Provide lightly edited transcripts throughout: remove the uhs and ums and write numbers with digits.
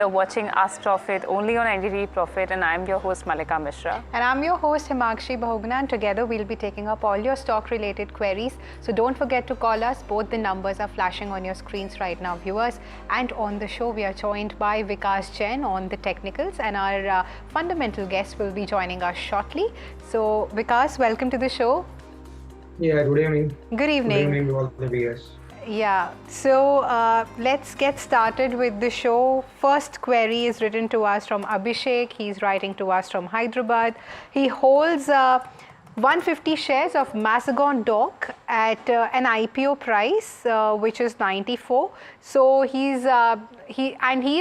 You're watching Us Profit only on NDTV Profit, and I'm your host Malika Mishra. And I'm your host Himakshi Bahugna, and together we'll be taking up all your stock related queries. So don't forget to call us. Both the numbers are flashing on your screens right now, viewers. And on the show, we are joined by Vikas Jain on the technicals, and our fundamental guest will be joining us shortly. So Vikas, welcome to the show. Yeah, good evening. Good evening. Good evening to all the viewers. Yeah, so let's get started with the show. First query is written to us from Abhishek. He's writing to us from Hyderabad. He holds 150 shares of Mazagon Dock at an IPO price which is 94. So he is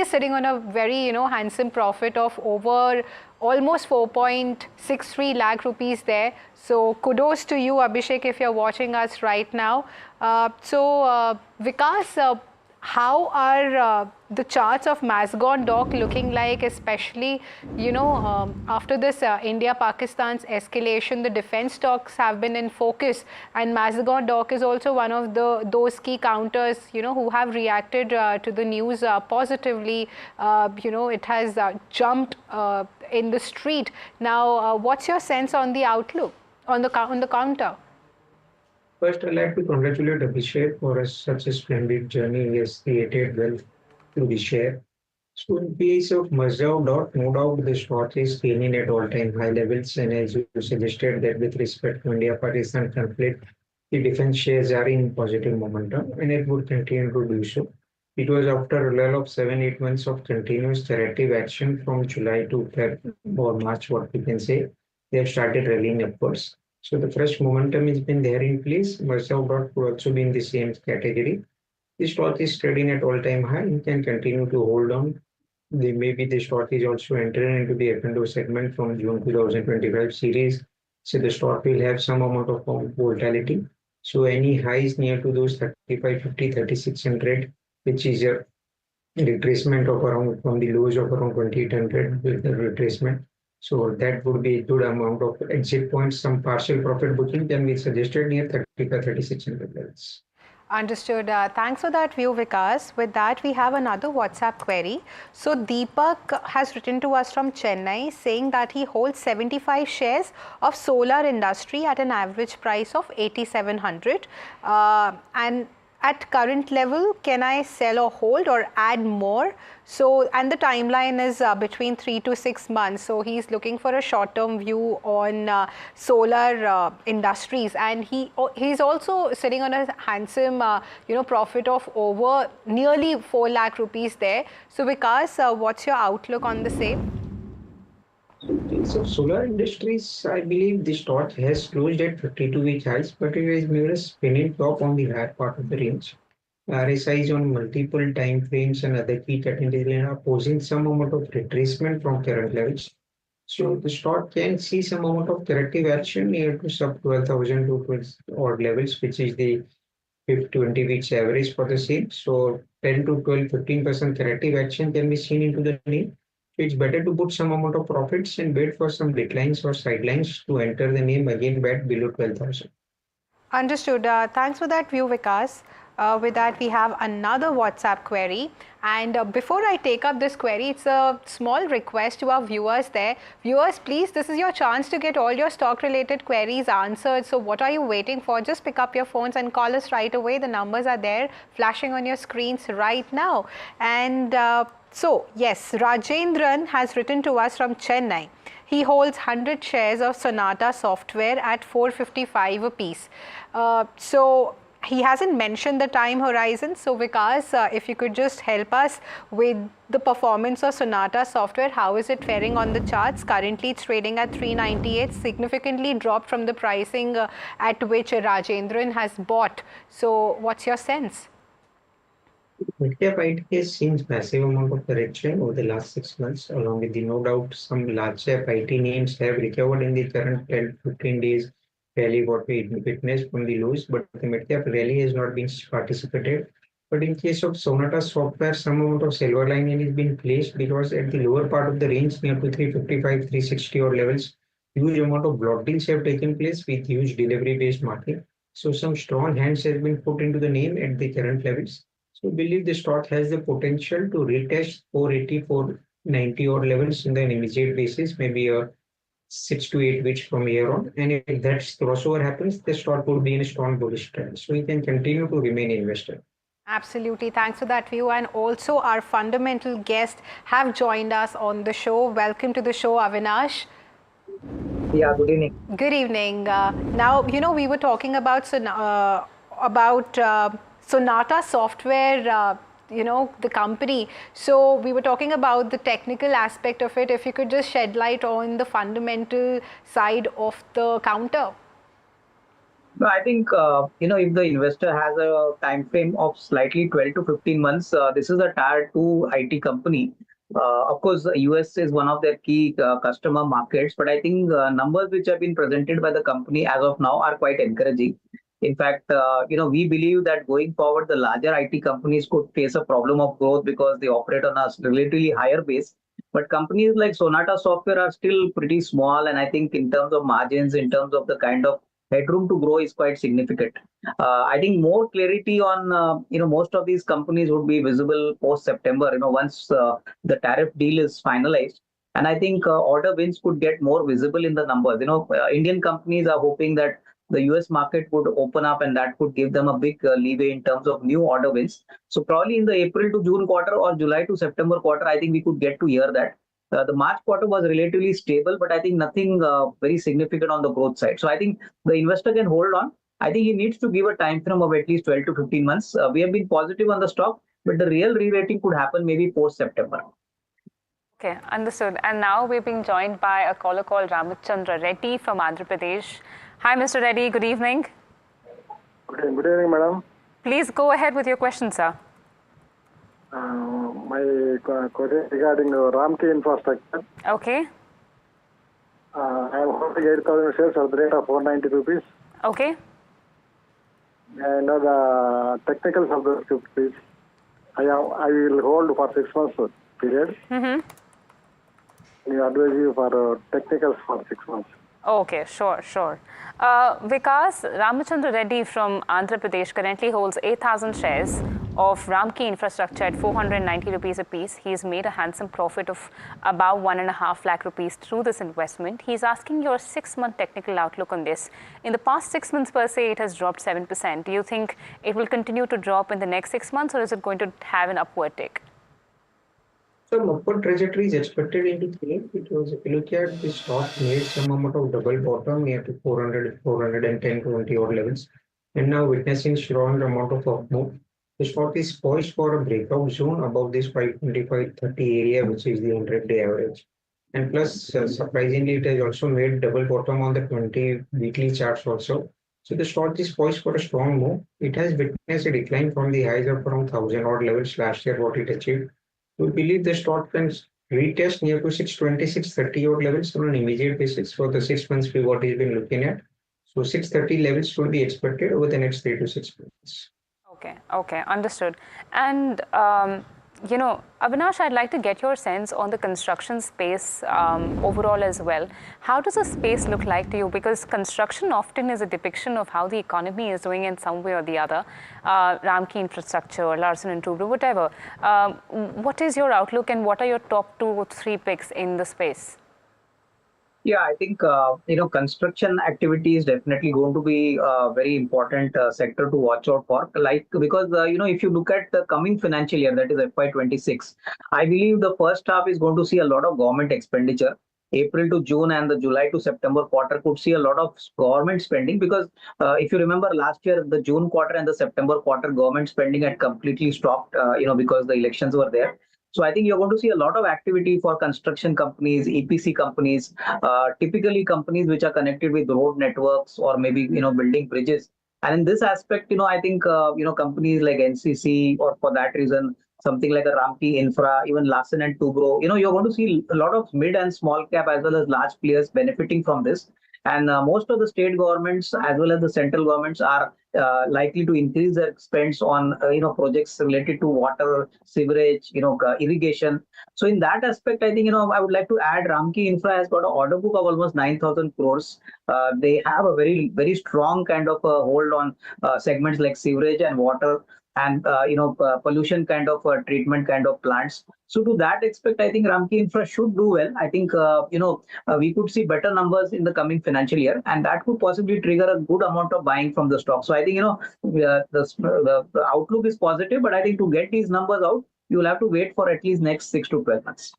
sitting on a very handsome profit of over almost 4.63 lakh rupees there. So kudos to you, Abhishek, if you're watching us right now. Vikas, how are the charts of Mazagon Dock looking like, especially after this India-Pakistan's escalation? The defense stocks have been in focus, and Mazagon Dock is also one of those key counters who have reacted to the news positively. It has jumped in the street. Now, what's your sense on the outlook on the counter? First, I'd like to congratulate Abhishek for such a splendid journey he has created wealth through the share. So, in case of Mazagon Dock, no doubt the stock is gaining at all-time high levels, and as you suggested that with respect to India-Pakistan conflict, the defense shares are in positive momentum, and it would continue to do so. It was after a lull of 7-8 months of continuous corrective action from July to February or March, what we can say, they have started rallying upwards. So the fresh momentum has been there in place. Mazagon Dock could also be in the same category. The stock is trading at all-time high. You can continue to hold on. Maybe the stock is also entering into the F&O segment from June 2025 series. So the stock will have some amount of volatility. So any highs near to those 3550, 3600, which is a retracement of around from the lows of around 2800 with the retracement. So that would be a good amount of exit points. Some partial profit booking can be suggested near 35, 3600 levels. Understood. Thanks for that view, Vikas. With that, we have another WhatsApp query. So Deepak has written to us from Chennai saying that he holds 75 shares of solar industry at an average price of 8,700. And at current level, can I sell or hold or add more? So, and the timeline is between 3 to 6 months. So he's looking for a short-term view on solar industries, and he's also sitting on a handsome profit of over nearly 4 lakh rupees there. So Vikas, what's your outlook on the same? So solar industries, I believe the stock has closed at 52-week highs, but it has made a spinning top on the higher part of the range. RSIs on multiple time frames and other key technical are posing some amount of retracement from current levels. So the stock can see some amount of corrective action near to sub 12,000 to 12 odd levels, which is the 20 weeks average for the same. So 10 to 12, 15% corrective action can be seen into the name. It's better to put some amount of profits and wait for some declines or sidelines to enter the name again back below 12,000. Understood. Thanks for that view, Vikas. With that, we have another WhatsApp query. And before I take up this query, it's a small request to our viewers there. Viewers, please, this is your chance to get all your stock-related queries answered. So what are you waiting for? Just pick up your phones and call us right away. The numbers are there flashing on your screens right now. And so, yes, Rajendran has written to us from Chennai. He holds 100 shares of Sonata Software at 455 a piece. So he hasn't mentioned the time horizon. So Vikas, if you could just help us with the performance of Sonata Software, how is it faring on the charts? Currently it's trading at 398, significantly dropped from the pricing at which Rajendran has bought. So what's your sense? Midcap IT has seen massive amount of correction over the last 6 months, along with the no doubt some large cap IT names have recovered in the current 10 to 15 days rally what we witnessed from the lows, but the midcap rally has not been participated. But in case of Sonata Software, some amount of silver lining has been placed because at the lower part of the range near to 355, 360 or levels, huge amount of block deals have taken place with huge delivery based market. So some strong hands have been put into the name at the current levels. So we believe the stock has the potential to retest 480, 490 odd levels in the immediate basis, maybe a 6 to 8 weeks from here on. And if that crossover happens, the stock would be in a strong bullish trend. So we can continue to remain invested. Absolutely. Thanks for that view. And also our fundamental guests have joined us on the show. Welcome to the show, Avinash. Yeah, good evening. Good evening. Now, we were talking about Sonata Software, the company. So we were talking about the technical aspect of it. If you could just shed light on the fundamental side of the counter. No, I think if the investor has a time frame of slightly 12 to 15 months, this is a tier 2 IT company. Of course, the US is one of their key customer markets, but I think numbers which have been presented by the company as of now are quite encouraging. In fact, we believe that going forward, the larger IT companies could face a problem of growth because they operate on a relatively higher base. But companies like Sonata Software are still pretty small, and I think in terms of margins, in terms of the kind of headroom to grow is quite significant. I think more clarity on most of these companies would be visible post September. Once the tariff deal is finalized, and I think order wins could get more visible in the numbers. Indian companies are hoping that the US market would open up, and that could give them a big leeway in terms of new order wins. So probably in the April to June quarter or July to September quarter, I think we could get to hear that. The March quarter was relatively stable, but I think nothing very significant on the growth side. So I think the investor can hold on. I think he needs to give a time frame of at least 12 to 15 months. We have been positive on the stock, but the real re-rating could happen maybe post September. Okay, understood. And now we're being joined by a caller called Ramachandra Reddy from Andhra Pradesh. Hi, Mr. Reddy. Good evening. Good evening, madam. Please go ahead with your question, sir. My query regarding Ramki infrastructure. Okay. I am holding 8,000 shares at the rate of 490 rupees. Okay. I know the technicals of the script, please. I will hold for 6 months period. Mm-hmm. You advise you for technicals for 6 months. Okay, sure. Vikas Ramachandra Reddy from Andhra Pradesh currently holds 8,000 shares of Ramki Infrastructure at 490 rupees a piece. He's made a handsome profit of about 1.5 lakh rupees through this investment. He's asking your 6-month technical outlook on this. In the past 6 months per se, it has dropped 7%. Do you think it will continue to drop in the next 6 months, or is it going to have an upward tick? Some upward trajectory is expected into Q because if you look at the stock made some amount of double bottom near to 400, 410, 20 odd levels, and now witnessing strong amount of up move. The stock is poised for a breakout zone above this 525.30 area, which is the 100-day average. And plus, surprisingly, it has also made double bottom on the 20 weekly charts also. So the stock is poised for a strong move. It has witnessed a decline from the highs of around 1,000 odd levels last year, what it achieved. We believe the stock can retest near to 620, 630 odd levels on an immediate basis for the 6 months we what he's been looking at. So 630 levels will be expected over the next 3 to 6 months. Okay, understood. And Avinash, I'd like to get your sense on the construction space overall as well. How does the space look like to you? Because construction often is a depiction of how the economy is doing in some way or the other. Ramki Infrastructure, Larsen & Toubro, whatever. What is your outlook, and what are your top 2 or 3 picks in the space? Yeah, I think construction activity is definitely going to be a very important sector to watch out for. Because if you look at the coming financial year, that is FY26, I believe the first half is going to see a lot of government expenditure. April to June and the July to September quarter could see a lot of government spending because if you remember last year, the June quarter and the September quarter, government spending had completely stopped, because the elections were there. So I think you're going to see a lot of activity for construction companies, EPC companies, typically companies which are connected with road networks or maybe, building bridges. And in this aspect, I think, companies like NCC or for that reason, something like a Ramki Infra, even Larsen & Toubro, you're going to see a lot of mid and small cap as well as large players benefiting from this. And most of the state governments as well as the central governments are likely to increase their spends on projects related to water, sewerage, irrigation. So in that aspect, I think I would like to add Ramki Infra has got an order book of almost 9,000 crores. They have a very very strong kind of hold on segments like sewerage and water. and pollution kind of treatment kind of plants. So to that aspect, I think Ramki Infra should do well. I think we could see better numbers in the coming financial year, and that could possibly trigger a good amount of buying from the stock. So I think the outlook is positive, but I think to get these numbers out, you will have to wait for at least next 6 to 12 months.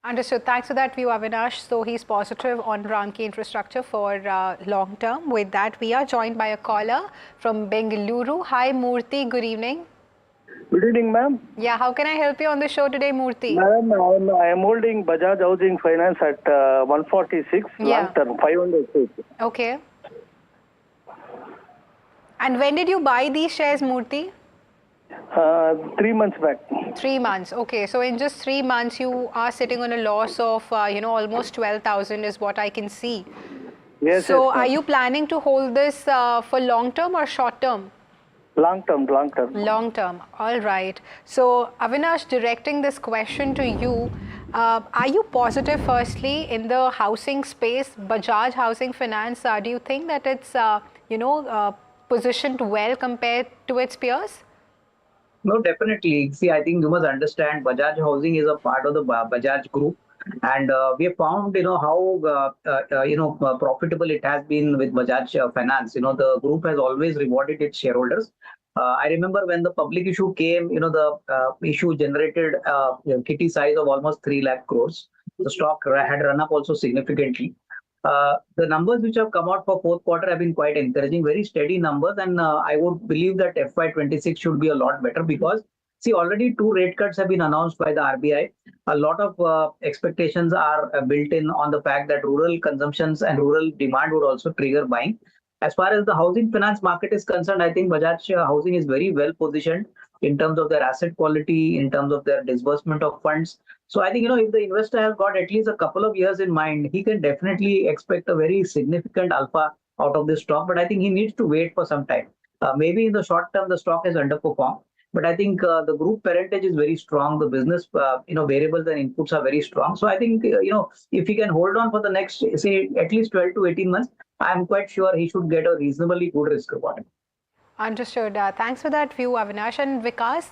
Understood. Thanks for that view, Avinash. So he's positive on Ramki Infrastructure for long term. With that, we are joined by a caller from Bengaluru. Hi, Murthy. Good evening. Good evening, ma'am. Yeah, how can I help you on the show today, Murthy? Ma'am, I am holding Bajaj Housing Finance at 146, long term, 500. Okay. And when did you buy these shares, Murthy? 3 months back. 3 months. Okay. So in just 3 months, you are sitting on a loss of, almost 12,000 is what I can see. Yes. So yes, are you planning to hold this for long term or short term? Long term. Long term. All right. So Avinash, directing this question to you, are you positive firstly in the housing space, Bajaj Housing Finance? Do you think that it's, positioned well compared to its peers? No, definitely. See, I think you must understand Bajaj Housing is a part of the Bajaj Group, and we have found, how profitable it has been with Bajaj Finance. The group has always rewarded its shareholders. I remember when the public issue came, the issue generated kitty size of almost 3 lakh crores. The stock had run up also significantly. The numbers which have come out for fourth quarter have been quite encouraging, very steady numbers, and I would believe that FY26 should be a lot better because, see, already 2 rate cuts have been announced by the RBI. A lot of expectations are built in on the fact that rural consumptions and rural demand would also trigger buying. As far as the housing finance market is concerned, I think Bajaj Housing is very well positioned in terms of their asset quality, in terms of their disbursement of funds. So I think, if the investor has got at least a couple of years in mind, he can definitely expect a very significant alpha out of this stock. But I think he needs to wait for some time. Maybe in the short term, the stock has underperformed. But I think the group parentage is very strong. The business, variables and inputs are very strong. So I think, if he can hold on for the next, say, at least 12 to 18 months, I'm quite sure he should get a reasonably good risk reward. Understood. Thanks for that view, Avinash. And Vikas,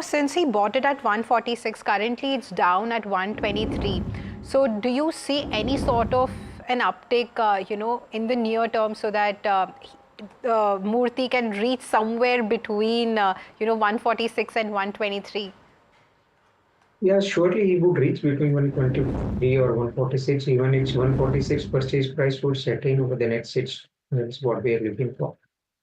since he bought it at 146, currently it's down at 123. So do you see any sort of an uptick, in the near term so that Murthy can reach somewhere between, 146 and 123? Yeah, surely he would reach between 123 or 146. Even its 146 purchase price would settle over the next 6. That's what we are looking for.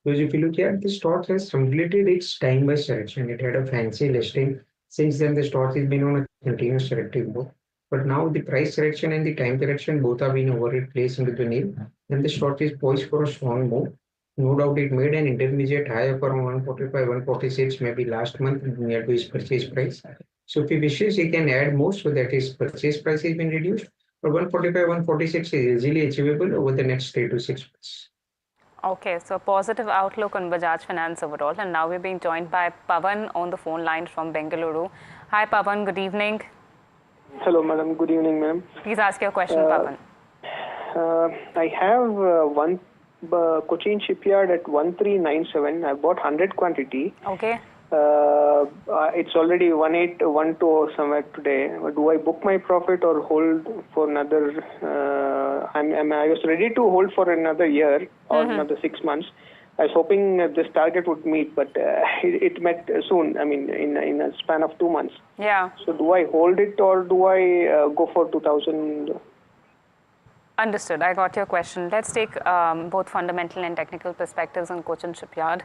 Because if you look at the stock has completed its time-based correction. It had a fancy listing. Since then, the stock has been on a continuous corrective mode. But now the price correction and the time correction both are being overreplaced into the nil. And the stock is poised for a strong move. No doubt it made an intermediate high of around 145, 146 maybe last month near to his purchase price. So if he wishes, he can add more so that his purchase price has been reduced. But 145, 146 is easily achievable over the next 3 to 6 months. Okay, so positive outlook on Bajaj Finance overall. And now we're being joined by Pavan on the phone line from Bengaluru. Hi, Pavan. Good evening. Hello, madam. Good evening, ma'am. Please ask your question, Pavan. I have one Cochin shipyard at 1397. I bought 100 quantity. Okay. It's already 1812 somewhere today. Do I book my profit or hold for another? I was ready to hold for another year or another 6 months. I was hoping this target would meet, but it met soon. I mean, in a span of 2 months. Yeah. So do I hold it or do I go for 2000? Understood. I got your question. Let's take both fundamental and technical perspectives on Cochin Shipyard.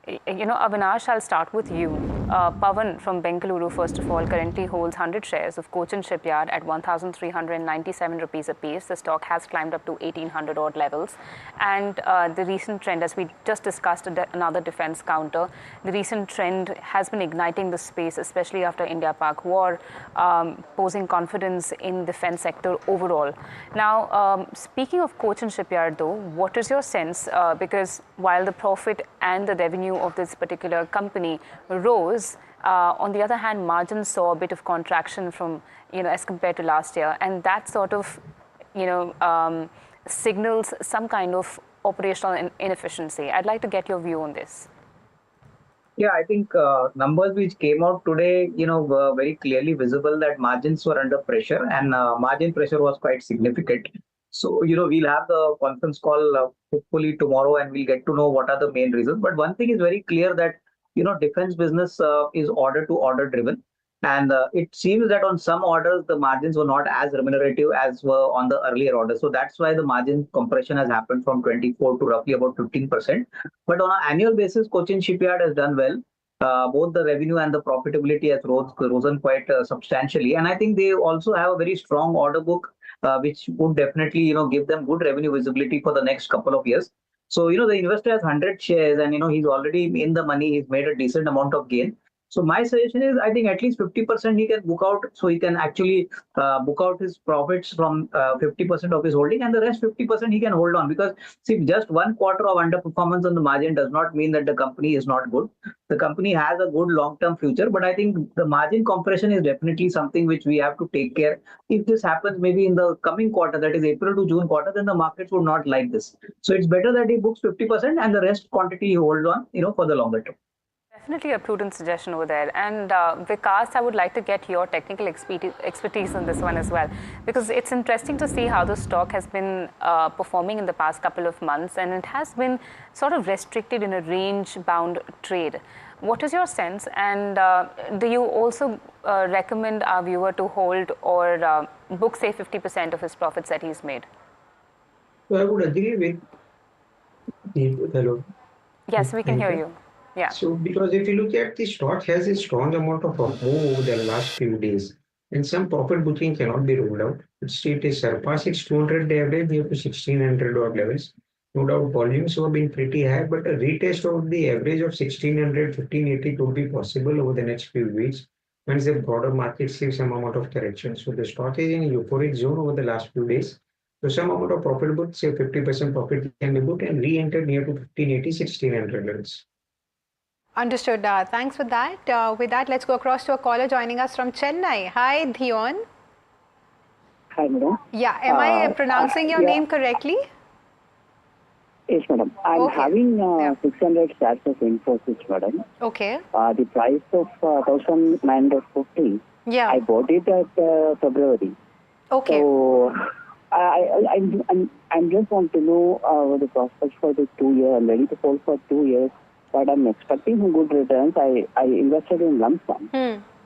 Avinash, I'll start with you. Pavan from Bengaluru, first of all, currently holds 100 shares of Cochin Shipyard at 1,397 rupees a piece. The stock has climbed up to 1,800 odd levels. And the recent trend, as we just discussed another defense counter, the recent trend has been igniting the space, especially after India-Pak war, posing confidence in defense sector overall. Now, speaking of Cochin Shipyard though, what is your sense? Because while the profit and the revenue of this particular company rose, on the other hand, margins saw a bit of contraction from, as compared to last year, and that sort of, signals some kind of operational inefficiency. I'd like to get your view on this. Yeah, I think numbers which came out today, were very clearly visible that margins were under pressure and margin pressure was quite significant. So, we'll have the conference call hopefully tomorrow and we'll get to know what are the main reasons. But one thing is very clear that, defense business is order to order driven. And it seems that on some orders, the margins were not as remunerative as were on the earlier orders. So that's why the margin compression has happened from 24 to roughly about 15%. But on an annual basis, Cochin Shipyard has done well. Both the revenue and the profitability has risen quite substantially. And I think they also have a very strong order book, which would definitely, give them good revenue visibility for the next couple of years. So, the investor has 100 shares and, he's already in the money. He's made a decent amount of gain. So my suggestion is, I think at least 50% he can book out, so he can actually book out his profits from 50% of his holding, and the rest 50% he can hold on. Because see, just one quarter of underperformance on the margin does not mean that the company is not good. The company has a good long-term future, but I think the margin compression is definitely something which we have to take care. If this happens maybe in the coming quarter, that is April to June quarter, then the markets would not like this. So it's better that he books 50% and the rest quantity he holds on, for the longer term. Definitely a prudent suggestion over there. And Vikas, I would like to get your technical expertise on this one as well, because it's interesting to see how the stock has been performing in the past couple of months, and it has been sort of restricted in a range-bound trade. What is your sense? And do you also recommend our viewer to hold or book, say, 50% of his profits that he's made? So I would agree with the fellow. Yes, we can hear you. Yeah. So, because if you look at the stock has a strong amount of move over the last few days, and some profit booking cannot be ruled out. It is surpassed its 200-day average near to 1600 odd levels. No doubt volumes have been pretty high, but a retest of the average of 1600, 1580 could be possible over the next few weeks once the broader market sees some amount of correction. So the stock is in a euphoric zone over the last few days. So some amount of profit booked, say 50% profit can be booked and re-entered near to 1580, 1600 levels. Understood. Thanks for that. With that, let's go across to a caller joining us from Chennai. Hi, Dion. Hi, madam. Yeah, am I pronouncing your name correctly? Yes, madam. I'm having 600 shares of Infosys, madam. Okay. The price of 1,950. Yeah. I bought it at February. Okay. So I'm just want to know the prospects for the 2 years. I'm ready to hold for 2 years, but I'm expecting some good returns. I invested in lump sum.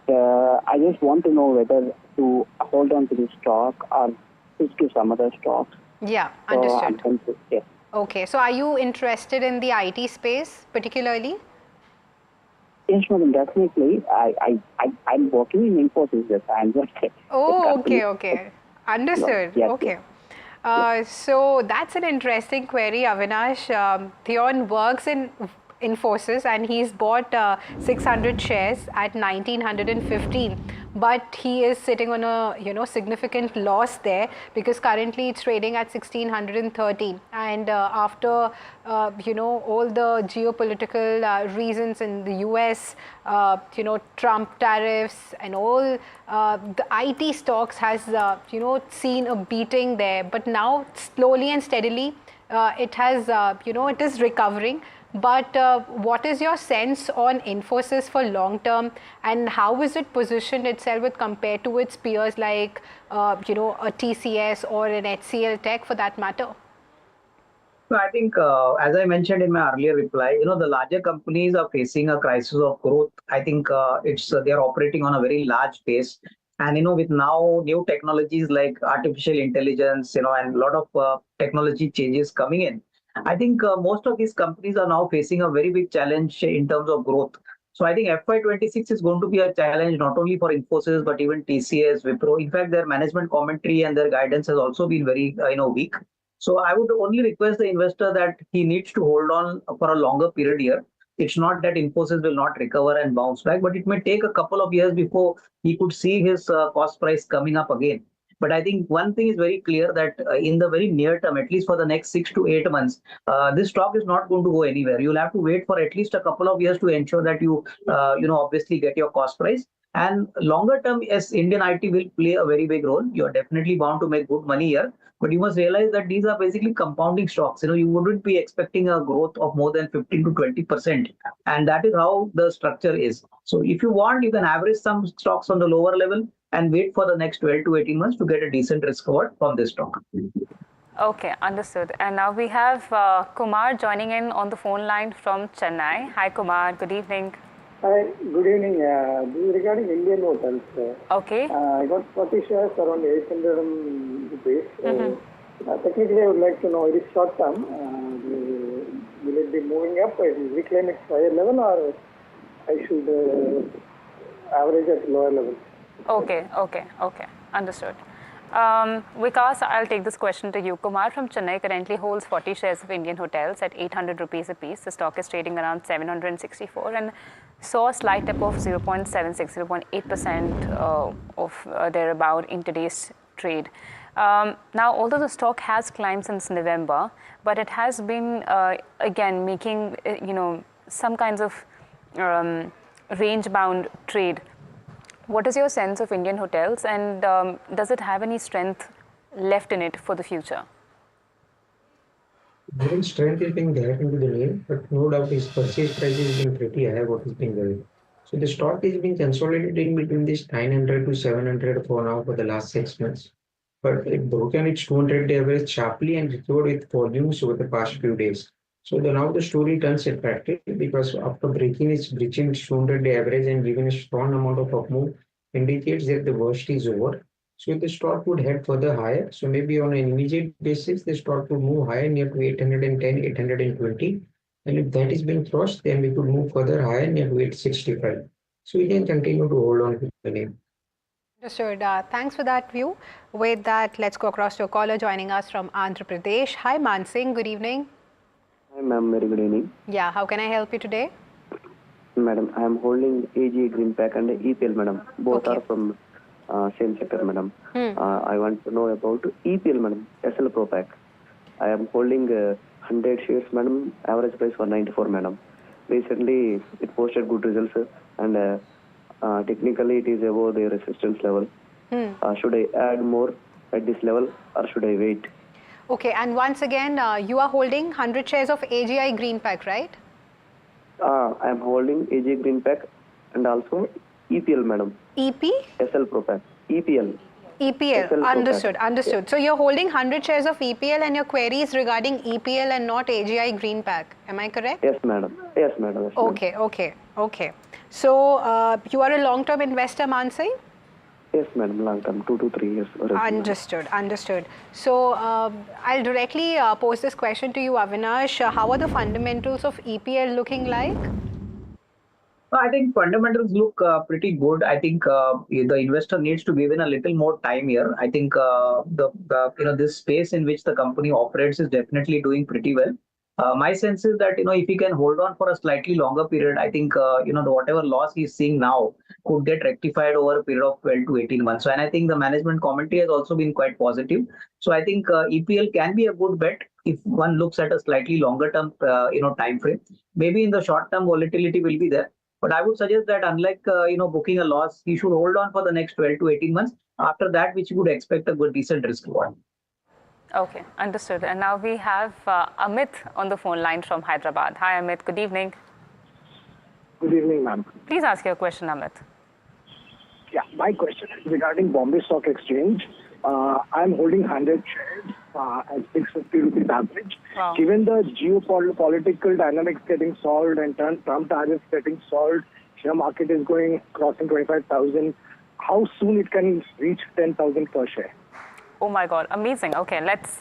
I just want to know whether to hold on to the stock or switch to some other stocks. Yeah, understood. So yes. Okay, so are you interested in the IT space particularly? Yes, madam, definitely. I'm working in Infosys. Yes, I'm just. Oh, okay. Understood. Yes, okay. yes. So that's an interesting query, Avinash. Theon works in Infosys and he's bought 600 shares at 1915, but he is sitting on a significant loss there because currently it's trading at 1613, and after all the geopolitical reasons in the US, Trump tariffs and all, the IT stocks has seen a beating there, but now slowly and steadily it has it is recovering. But what is your sense on Infosys for long term, and how is it positioned itself with compared to its peers like a TCS or an HCL Tech for that matter? So I think, as I mentioned in my earlier reply, the larger companies are facing a crisis of growth. I think they are operating on a very large base, and with now new technologies like artificial intelligence, and a lot of technology changes coming in. I think most of these companies are now facing a very big challenge in terms of growth. So I think FY26 is going to be a challenge not only for Infosys but even TCS, Wipro. In fact, their management commentary and their guidance has also been very weak. So I would only request the investor that he needs to hold on for a longer period here. It's not that Infosys will not recover and bounce back, but it may take a couple of years before he could see his cost price coming up again. But I think one thing is very clear that in the very near term, at least for the next 6 to 8 months, this stock is not going to go anywhere. You'll have to wait for at least a couple of years to ensure that you, obviously get your cost price. And longer term, yes, Indian IT will play a very big role. You're definitely bound to make good money here. But you must realize that these are basically compounding stocks. You wouldn't be expecting a growth of more than 15 to 20%. And that is how the structure is. So if you want, you can average some stocks on the lower level and wait for the next 12 to 18 months to get a decent risk reward from this stock. Okay, understood. And now we have Kumar joining in on the phone line from Chennai. Hi, Kumar. Good evening. Hi, good evening. This is regarding Indian hotels. Okay. I got 40 shares around 800 rupees. Technically, I would like to know, it is short term. Will it be moving up? It will reclaim its higher level, or I should average at lower level? Okay. Understood. Vikas, I'll take this question to you. Kumar from Chennai currently holds 40 shares of Indian hotels at 800 rupees a piece. The stock is trading around 764 and saw a slight dip of 0.76, 0.8% of thereabout in today's trade. Now, although the stock has climbed since November, but it has been again making some kinds of range-bound trade. What is your sense of Indian hotels, and does it have any strength left in it for the future? There is strength is being there into the name, but no doubt its purchase price has been pretty high, what is being there. So the stock is being consolidating between this 900 to 700 for now for the last 6 months. But it broken its 200-day average sharply and recovered with volumes over the past few days. So now the story turns attractive because after breaching its 200-day average and giving a strong amount of up move indicates that the worst is over. So the stock would head further higher. So maybe on an immediate basis, the stock would move higher near to 810, 820. And if that is being crossed, then we could move further higher near to 865. So we can continue to hold on to the name. Understood. Thanks for that view. With that, let's go across to a caller joining us from Andhra Pradesh. Hi, Mansingh. Good evening. Hi, ma'am. Very good evening. Yeah, how can I help you today? Madam, I am holding AG Green Pack and EPL, madam. Both are from same sector, madam. I want to know about EPL, madam. SL Pro Pack. I am holding 100 shares, madam. Average price for 94, madam. Recently, it posted good results and technically it is above the resistance level. Should I add more at this level or should I wait? Okay, and once again, you are holding 100 shares of AGI Green Pack, right? I am holding AG Green Pack and also EPL, madam. EP? SL Pro Pack. EPL. EPL. SL Understood. Pro Pack. Understood. Yeah. So you're holding 100 shares of EPL and your query is regarding EPL and not AGI Green Pack. Am I correct? Yes, madam. Yes, madam. Yes, Okay, okay, okay. So you are a long-term investor, Mansingh? Yes, madam. Long term, 2 to 3 years. Understood, understood. So I'll directly pose this question to you, Avinash. How are the fundamentals of EPL looking like? I think fundamentals look pretty good. I think the investor needs to give in a little more time here. I think this space in which the company operates is definitely doing pretty well. My sense is that if he can hold on for a slightly longer period, I think whatever loss he's seeing now could get rectified over a period of 12 to 18 months. So, and I think the management commentary has also been quite positive. So I think EPL can be a good bet if one looks at a slightly longer term time frame. Maybe in the short term volatility will be there. But I would suggest that unlike booking a loss, he should hold on for the next 12 to 18 months. After that, which you would expect a good decent risk reward. Okay, understood. And now we have Amit on the phone line from Hyderabad. Hi, Amit. Good evening. Good evening, ma'am. Please ask your question, Amit. Yeah, my question is regarding Bombay Stock Exchange. I'm holding 100 shares at 650 rupees average. Wow. Given the geopolitical dynamics getting solved and Trump tariffs getting solved, share market is crossing 25,000. How soon it can reach 10,000 per share? Oh my God, amazing. Okay, let's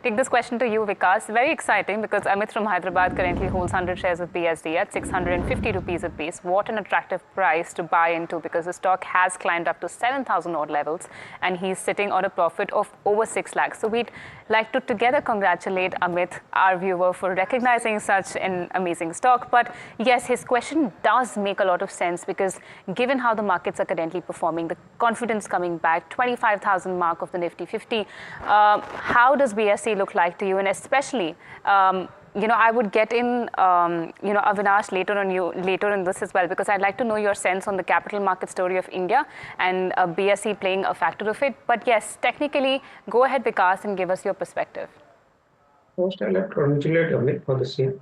take this question to you, Vikas. Very exciting because Amit from Hyderabad currently holds 100 shares of BSD at 650 rupees a piece. What an attractive price to buy into because the stock has climbed up to 7,000 odd levels and he's sitting on a profit of over 6 lakhs. So we'd like to together congratulate Amit, our viewer, for recognizing such an amazing stock. But yes, his question does make a lot of sense because given how the markets are currently performing, the confidence coming back, 25,000 mark of the Nifty 50. How does BSE look like to you? And especially I would get in, Avinash later in this as well, because I'd like to know your sense on the capital market story of India and BSE playing a factor of it. But yes, technically, go ahead, Vikas, and give us your perspective. First, I'd like to congratulate Amit for the same.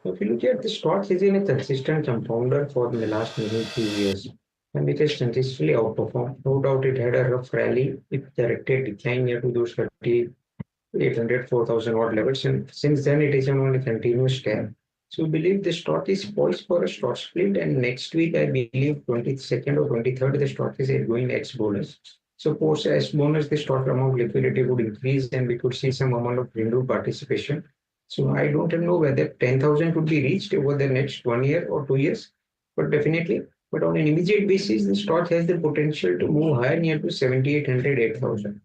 If you look at the stock, has been a consistent compounder for the last many few years, and it has consistently outperformed. No doubt it had a rough rally with directed decline near to those 3,800, 4,000 odd levels, and since then it is on a continuous tear. So we believe the stock is poised for a short split, and next week I believe 22nd or 23rd the stock is going ex bonus. So post as bonus, the stock amount liquidity would increase and we could see some amount of renewed participation. So I don't know whether 10,000 could be reached over the next 1 year or 2 years, but definitely. But on an immediate basis, the stock has the potential to move higher near to 7,800, 8,000.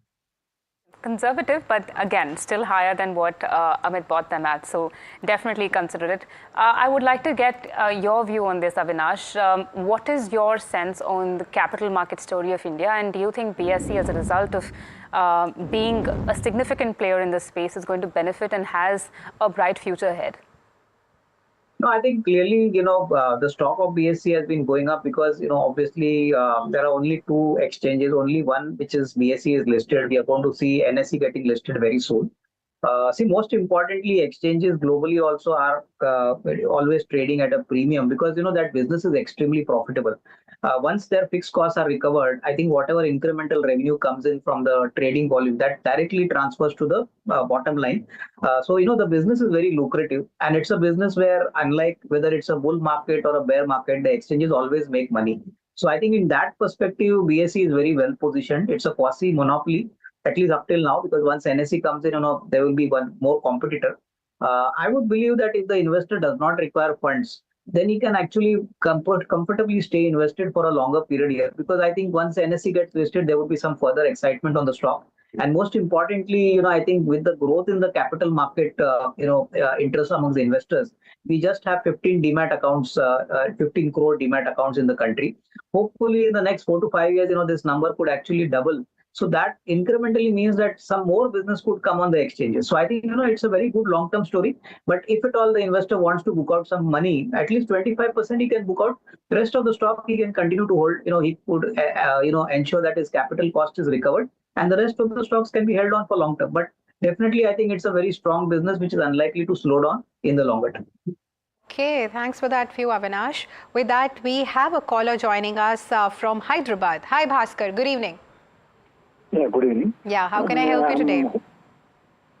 Conservative, but again, still higher than what Amit bought them at. So definitely consider it. I would like to get your view on this, Avinash. What is your sense on the capital market story of India? And do you think BSE, as a result of being a significant player in this space, is going to benefit and has a bright future ahead? No, I think clearly, the stock of BSE has been going up because, obviously there are only two exchanges, only one which is BSE is listed. We are going to see NSE getting listed very soon. Most importantly, exchanges globally also are always trading at a premium because, that business is extremely profitable. Once their fixed costs are recovered, I think whatever incremental revenue comes in from the trading volume, that directly transfers to the bottom line. The business is very lucrative, and it's a business where, unlike whether it's a bull market or a bear market, the exchanges always make money. So I think in that perspective, BSE is very well positioned. It's a quasi monopoly, at least up till now, because once NSE comes in, there will be one more competitor. I would believe that if the investor does not require funds, then he can actually comfortably stay invested for a longer period here. Because I think once NSE gets listed, there would be some further excitement on the stock. And most importantly, I think with the growth in the capital market, interest among the investors, we just have 15 demat accounts, 15 crore demat accounts in the country. Hopefully, in the next 4 to 5 years, this number could actually double. So that incrementally means that some more business could come on the exchanges. So I think, it's a very good long-term story. But if at all the investor wants to book out some money, at least 25% he can book out. The rest of the stock he can continue to hold. He could, ensure that his capital cost is recovered. And the rest of the stocks can be held on for long term. But definitely, I think it's a very strong business which is unlikely to slow down in the longer term. Okay, thanks for that view, Avinash. With that, we have a caller joining us from Hyderabad. Hi, Bhaskar. Good evening. Yeah, good evening. Yeah, how can I help you today?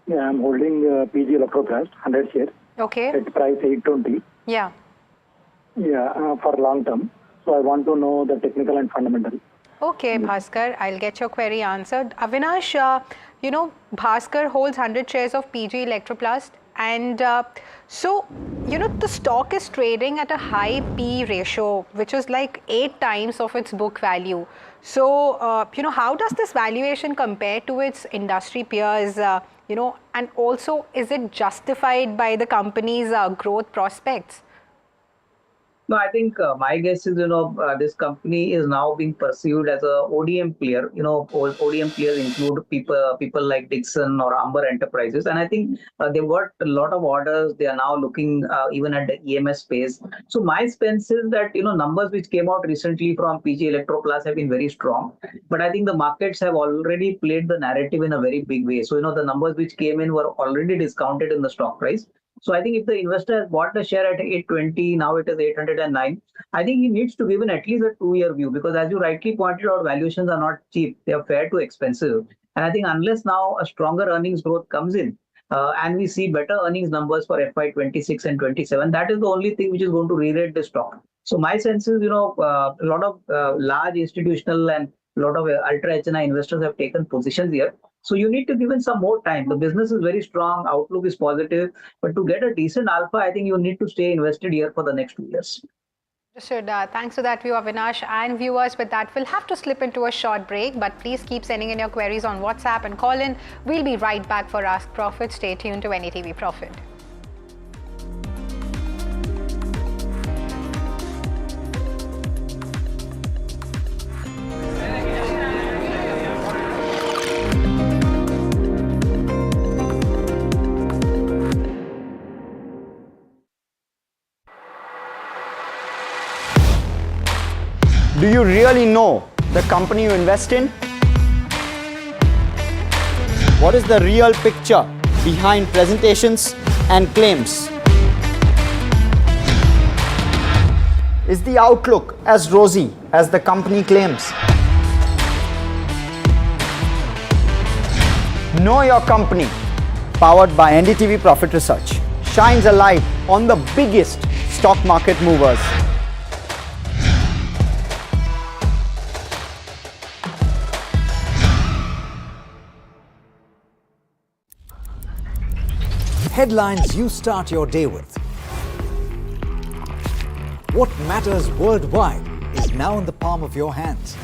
Yeah, I'm holding PG Electroplast, 100 shares. Okay. At price 820. Yeah. Yeah, for long term. So I want to know the technical and fundamental. Okay, Bhaskar, I'll get your query answered. Avinash, Bhaskar holds 100 shares of PG Electroplast, and the stock is trading at a high P ratio, which is like 8 times of its book value. So, how does this valuation compare to its industry peers, and also is it justified by the company's growth prospects? No, I think my guess is, this company is now being perceived as a ODM player. ODM players include people like Dixon or Amber Enterprises. And I think they've got a lot of orders. They are now looking even at the EMS space. So my sense is that, numbers which came out recently from PG Electroplast have been very strong. But I think the markets have already played the narrative in a very big way. So, the numbers which came in were already discounted in the stock price. So I think if the investor has bought the share at 820, now it is 809, I think he needs to give in at least a 2-year view, because as you rightly pointed out, valuations are not cheap. They are fair to expensive. And I think unless now a stronger earnings growth comes in and we see better earnings numbers for FY26 and 27, that is the only thing which is going to re-rate the stock. So my sense is, a lot of large institutional and a lot of ultra HNI investors have taken positions here. So you need to give in some more time. The business is very strong, outlook is positive, but to get a decent alpha, I think you need to stay invested here for the next 2 years. Understood. Thanks for that view, Avinash. And viewers, with that, we'll have to slip into a short break, but please keep sending in your queries on WhatsApp and call in. We'll be right back for Ask Profit. Stay tuned to NDTV Profit. Do you really know the company you invest in? What is the real picture behind presentations and claims? Is the outlook as rosy as the company claims? Know Your Company, powered by NDTV Profit Research, shines a light on the biggest stock market movers. Headlines you start your day with. What matters worldwide is now in the palm of your hands.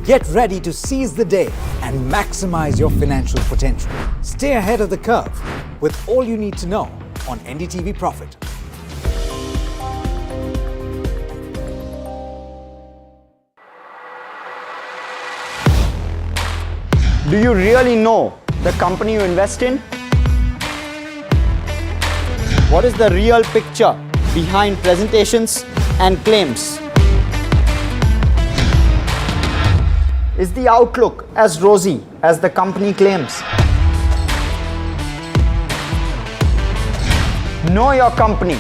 Get ready to seize the day and maximize your financial potential. Stay ahead of the curve with all you need to know on NDTV Profit. Do you really know the company you invest in? What is the real picture behind presentations and claims? Is the outlook as rosy as the company claims? Know Your Company,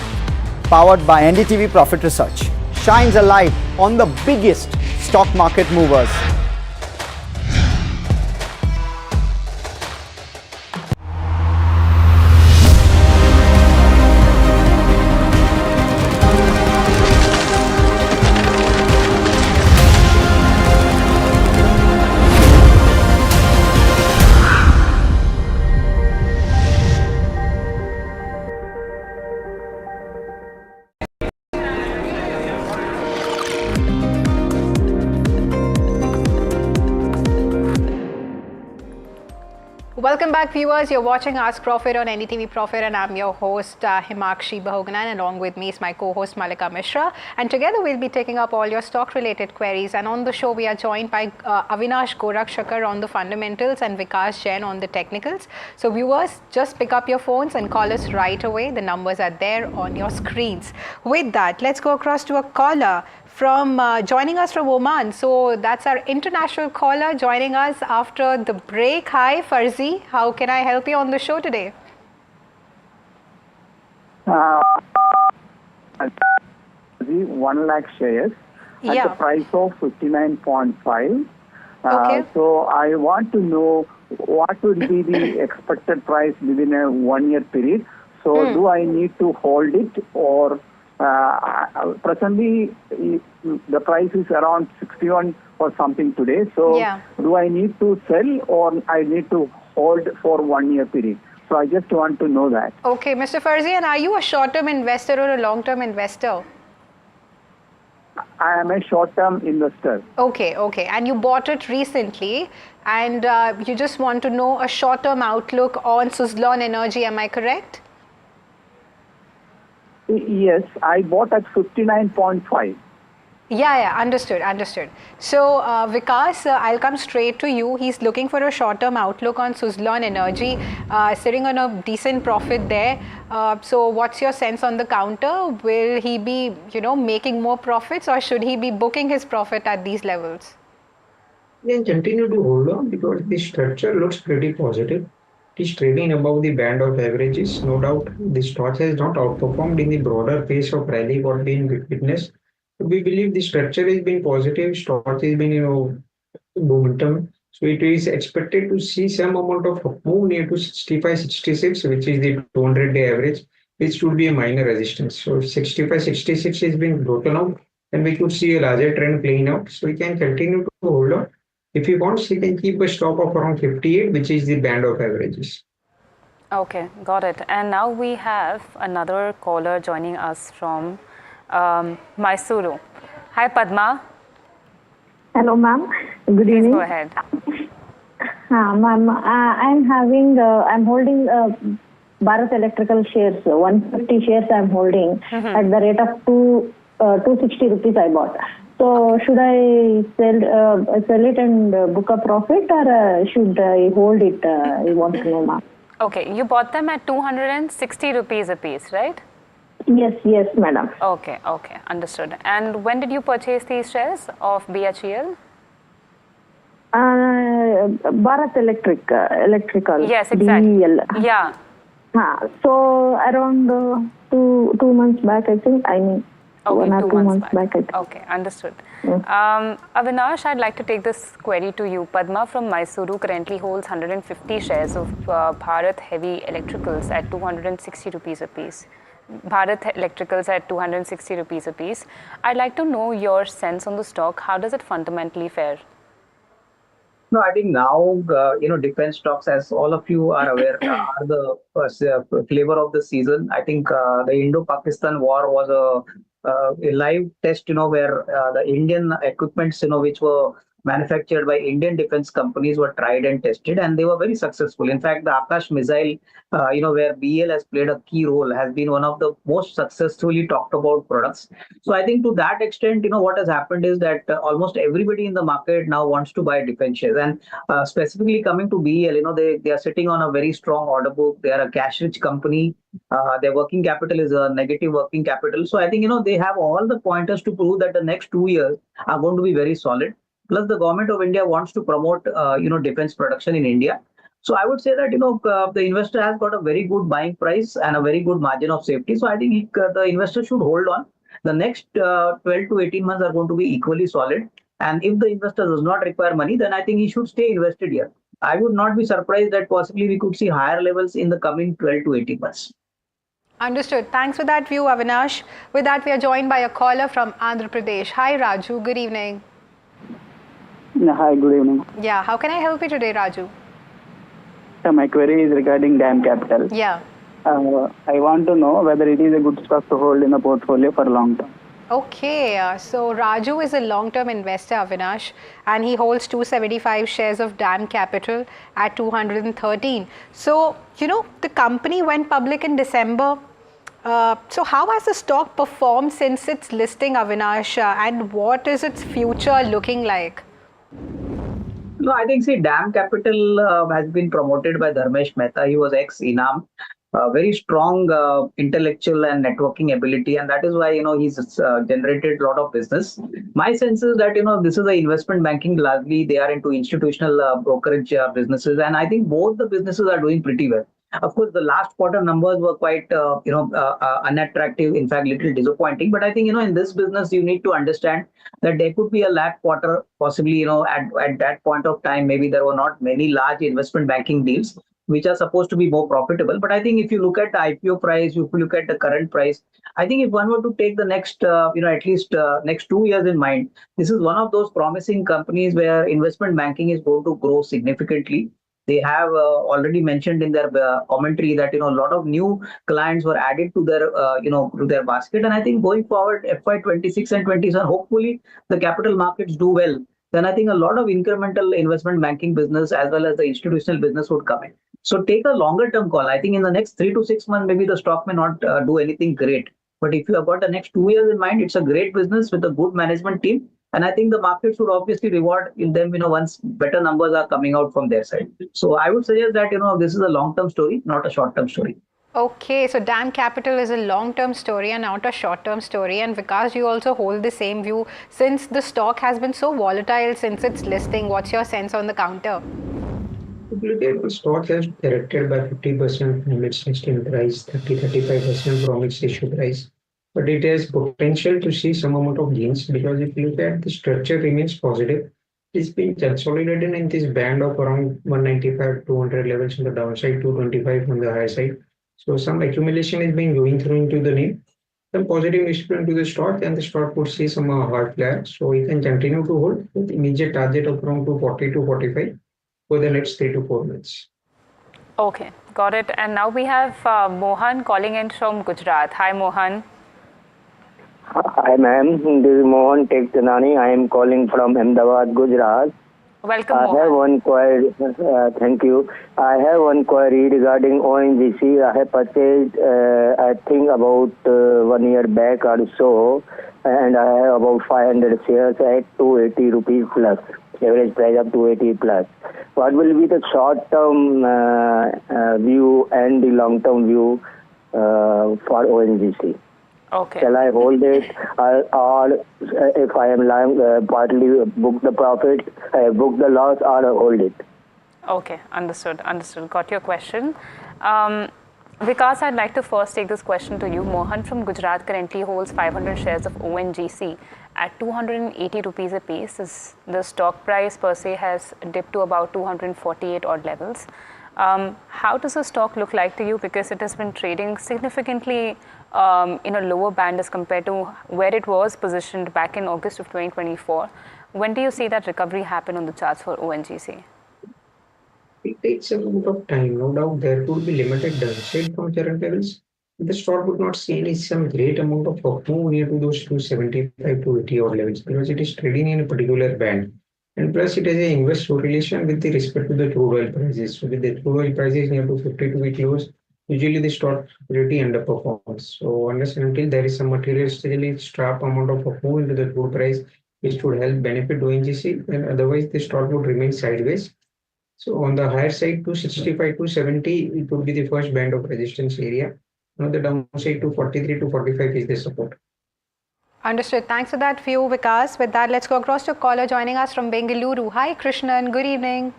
powered by NDTV Profit Research, shines a light on the biggest stock market movers. Welcome back, viewers. You're watching Ask Profit on NDTV Profit, and I'm your host Himakshi Bahoganan. Along with me is my co-host Malika Mishra, and together we'll be taking up all your stock-related queries. And on the show, we are joined by Avinash Gorakshakar on the fundamentals and Vikas Jain on the technicals. So, viewers, just pick up your phones and call us right away. The numbers are there on your screens. With that, let's go across to a caller from joining us from Oman. So that's our international caller joining us after the break. Hi Farzi, how can I help you on the show today? 1 lakh shares at the price of 59.5. Okay. So I want to know what would be the expected price within a 1 year period. So do I need to hold it, or presently the price is around 61 or something today. So do I need to sell, or I need to hold for 1 year period? So I just want to know that. Okay, Mr. Farzi, and are you a short-term investor or a long-term investor? I am a short-term investor. Okay, okay. And you bought it recently, and you just want to know a short-term outlook on Suzlon Energy, am I correct? Yes, I bought at 59.5. Yeah, understood. So, Vikas, I'll come straight to you. He's looking for a short-term outlook on Suzlon Energy, sitting on a decent profit there. So, what's your sense on the counter? Will he be, making more profits, or should he be booking his profit at these levels? Then continue to hold on because the structure looks pretty positive. It is trading above the band of averages. No doubt, the stock has not outperformed in the broader pace of rally what being witnessed. We believe the structure has been positive. Stock has been, momentum. So it is expected to see some amount of move near to 65, 66, which is the 200-day average, which should be a minor resistance. So 65, 66 has been broken out, and we could see a larger trend playing out. So we can continue to hold on. If he wants, he can keep a stop of around 58, which is the band of averages. Okay, got it. And now we have another caller joining us from Mysuru. Hi, Padma. Hello, ma'am. Good evening. Please go ahead. Ma'am, I'm holding Bharat Electrical shares, 150 shares I'm holding at the rate of 260 rupees I bought. So should I sell it and book a profit, or should I hold it? I want to know, ma'am. Okay, you bought them at 260 rupees a piece, right? Yes, madam. Okay, okay, understood. And when did you purchase these shares of BHEL? Bharat Electrical. Yes, exactly. BEL. Yeah. So around 2 months back, I think. I mean, Okay, 1 or 2 months back. I think. Okay, understood. Avinash, I'd like to take this query to you. Padma from Mysuru currently holds 150 shares of Bharat Heavy Electricals at 260 rupees apiece. Bharat Electricals at 260 rupees apiece. I'd like to know your sense on the stock. How does it fundamentally fare? No, I think now, defense stocks, as all of you are aware, are the flavor of the season. I think the Indo-Pakistan war was a live test, where the Indian equipments, which were manufactured by Indian defense companies were tried and tested, and they were very successful. In fact, the Akash missile, where BL has played a key role, has been one of the most successfully talked about products. So I think to that extent, what has happened is that almost everybody in the market now wants to buy defense shares. And specifically coming to BEL, they are sitting on a very strong order book. They are a cash-rich company. Their working capital is a negative working capital. So I think, they have all the pointers to prove that the next 2 years are going to be very solid. Plus, the government of India wants to promote, defense production in India. So I would say that the investor has got a very good buying price and a very good margin of safety. So I think the investor should hold on. The next 12 to 18 months are going to be equally solid. And if the investor does not require money, then I think he should stay invested here. I would not be surprised that possibly we could see higher levels in the coming 12 to 18 months. Understood. Thanks for that view, Avinash. With that, we are joined by a caller from Andhra Pradesh. Hi, Raju. Good evening. Hi, good evening. Yeah, how can I help you today, Raju? My query is regarding DAM Capital. Yeah. I want to know whether it is a good stock to hold in the portfolio for long term. Okay, so Raju is a long-term investor, Avinash, and he holds 275 shares of DAM Capital at 213. So, the company went public in December. So how has the stock performed since its listing, Avinash, and what is its future looking like? No, I think, DAM Capital has been promoted by Dharmesh Mehta. He was ex-Enam. Very strong intellectual and networking ability, and that is why he's generated a lot of business. My sense is that this is a investment banking largely. They are into institutional brokerage businesses, and I think both the businesses are doing pretty well. Of course, the last quarter numbers were quite unattractive. In fact, little disappointing. But I think in this business you need to understand that there could be a lag quarter, possibly at that point of time maybe there were not many large investment banking deals which are supposed to be more profitable. But I think if you look at the IPO price, if you look at the current price, I think if one were to take the next, at least next 2 years in mind, this is one of those promising companies where investment banking is going to grow significantly. They have already mentioned in their commentary that a lot of new clients were added to their to their basket, and I think going forward FY26 and 27, hopefully the capital markets do well. Then I think a lot of incremental investment banking business as well as the institutional business would come in. So take a longer term call. I think in the next 3 to 6 months, maybe the stock may not do anything great. But if you have got the next 2 years in mind, it's a great business with a good management team. And I think the market should obviously reward in them, once better numbers are coming out from their side. So I would suggest that, this is a long-term story, not a short-term story. Okay, so DAM Capital is a long-term story and not a short-term story. And Vikas, you also hold the same view. Since the stock has been so volatile since its listing, what's your sense on the counter? The stock has corrected by 50% from its listing price, 30-35% from its issue price. But it has potential to see some amount of gains because if you look at the structure remains positive. It's been consolidated in this band of around 195, 200 levels on the downside, 225 on the high side. So some accumulation is being going through into the name. Some positive news into the stock and the stock would see some hard flare. So we can continue to hold with immediate target of around 240 to 45 for the next 3 to 4 months. Okay, got it. And now we have Mohan calling in from Gujarat. Hi, Mohan. Hi, ma'am. This is Mohan Tektanani. I am calling from Ahmedabad, Gujarat. Welcome, I Mohan. have one query. Thank you. I have one query regarding ONGC. I have purchased, I think, about 1 year back or so, and I have about 500 shares at 280 rupees plus. Average price of 280 plus. What will be the short-term view and the long-term view for ONGC? Okay. Shall I hold it, or if I am lying, partly book the profit, book the loss, or hold it? Okay, understood. Got your question. Vikas, I'd like to first take this question to you. Mohan from Gujarat currently holds 500 shares of ONGC at 280 rupees a piece. The stock price per se has dipped to about 248 odd levels. How does the stock look like to you? Because it has been trading significantly in a lower band as compared to where it was positioned back in August of 2024. When do you see that recovery happen on the charts for ONGC? It takes a bit of time, no doubt. There could be limited downside from current levels. The stock would not see some great amount of upmove near to those 275 to 80 odd levels because it is trading in a particular band. And plus, it has an inverse correlation with the respect to the crude oil prices. So, with the crude oil prices near to 52-week lows, usually the stock pretty underperforms. So, unless and until there is some materialistically sharp amount of upmove into the crude price, which would help benefit ONGC, then otherwise the stock would remain sideways. So on the higher side, 265 to 70, it would be the first band of resistance area. Now the downside to 43 to 45 is the support. Understood. Thanks for that view, Vikas. With that, let's go across to a caller joining us from Bengaluru. Hi, Krishnan. Good evening.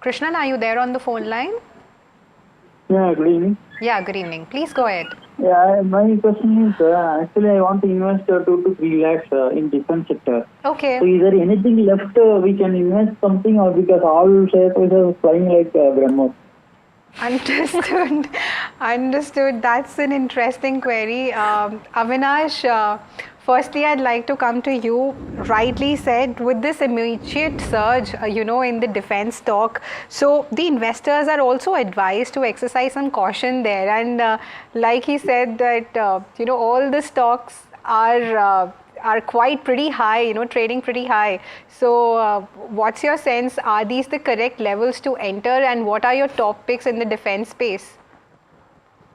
Krishnan, are you there on the phone line? Yeah, good evening. Yeah, good evening. Please go ahead. Yeah, my question is, actually I want to invest 2 to 3 lakhs in defense sector. Okay. So is there anything left we can invest something, or because all share prices are flying like Brahmos? Understood. Understood. That's an interesting query. Avinash, firstly, I'd like to come to you. Rightly said, with this immediate surge, in the defense stock, so the investors are also advised to exercise some caution there. And like he said that, all the stocks are quite pretty high, trading pretty high. So what's your sense? Are these the correct levels to enter, and what are your top picks in the defense space?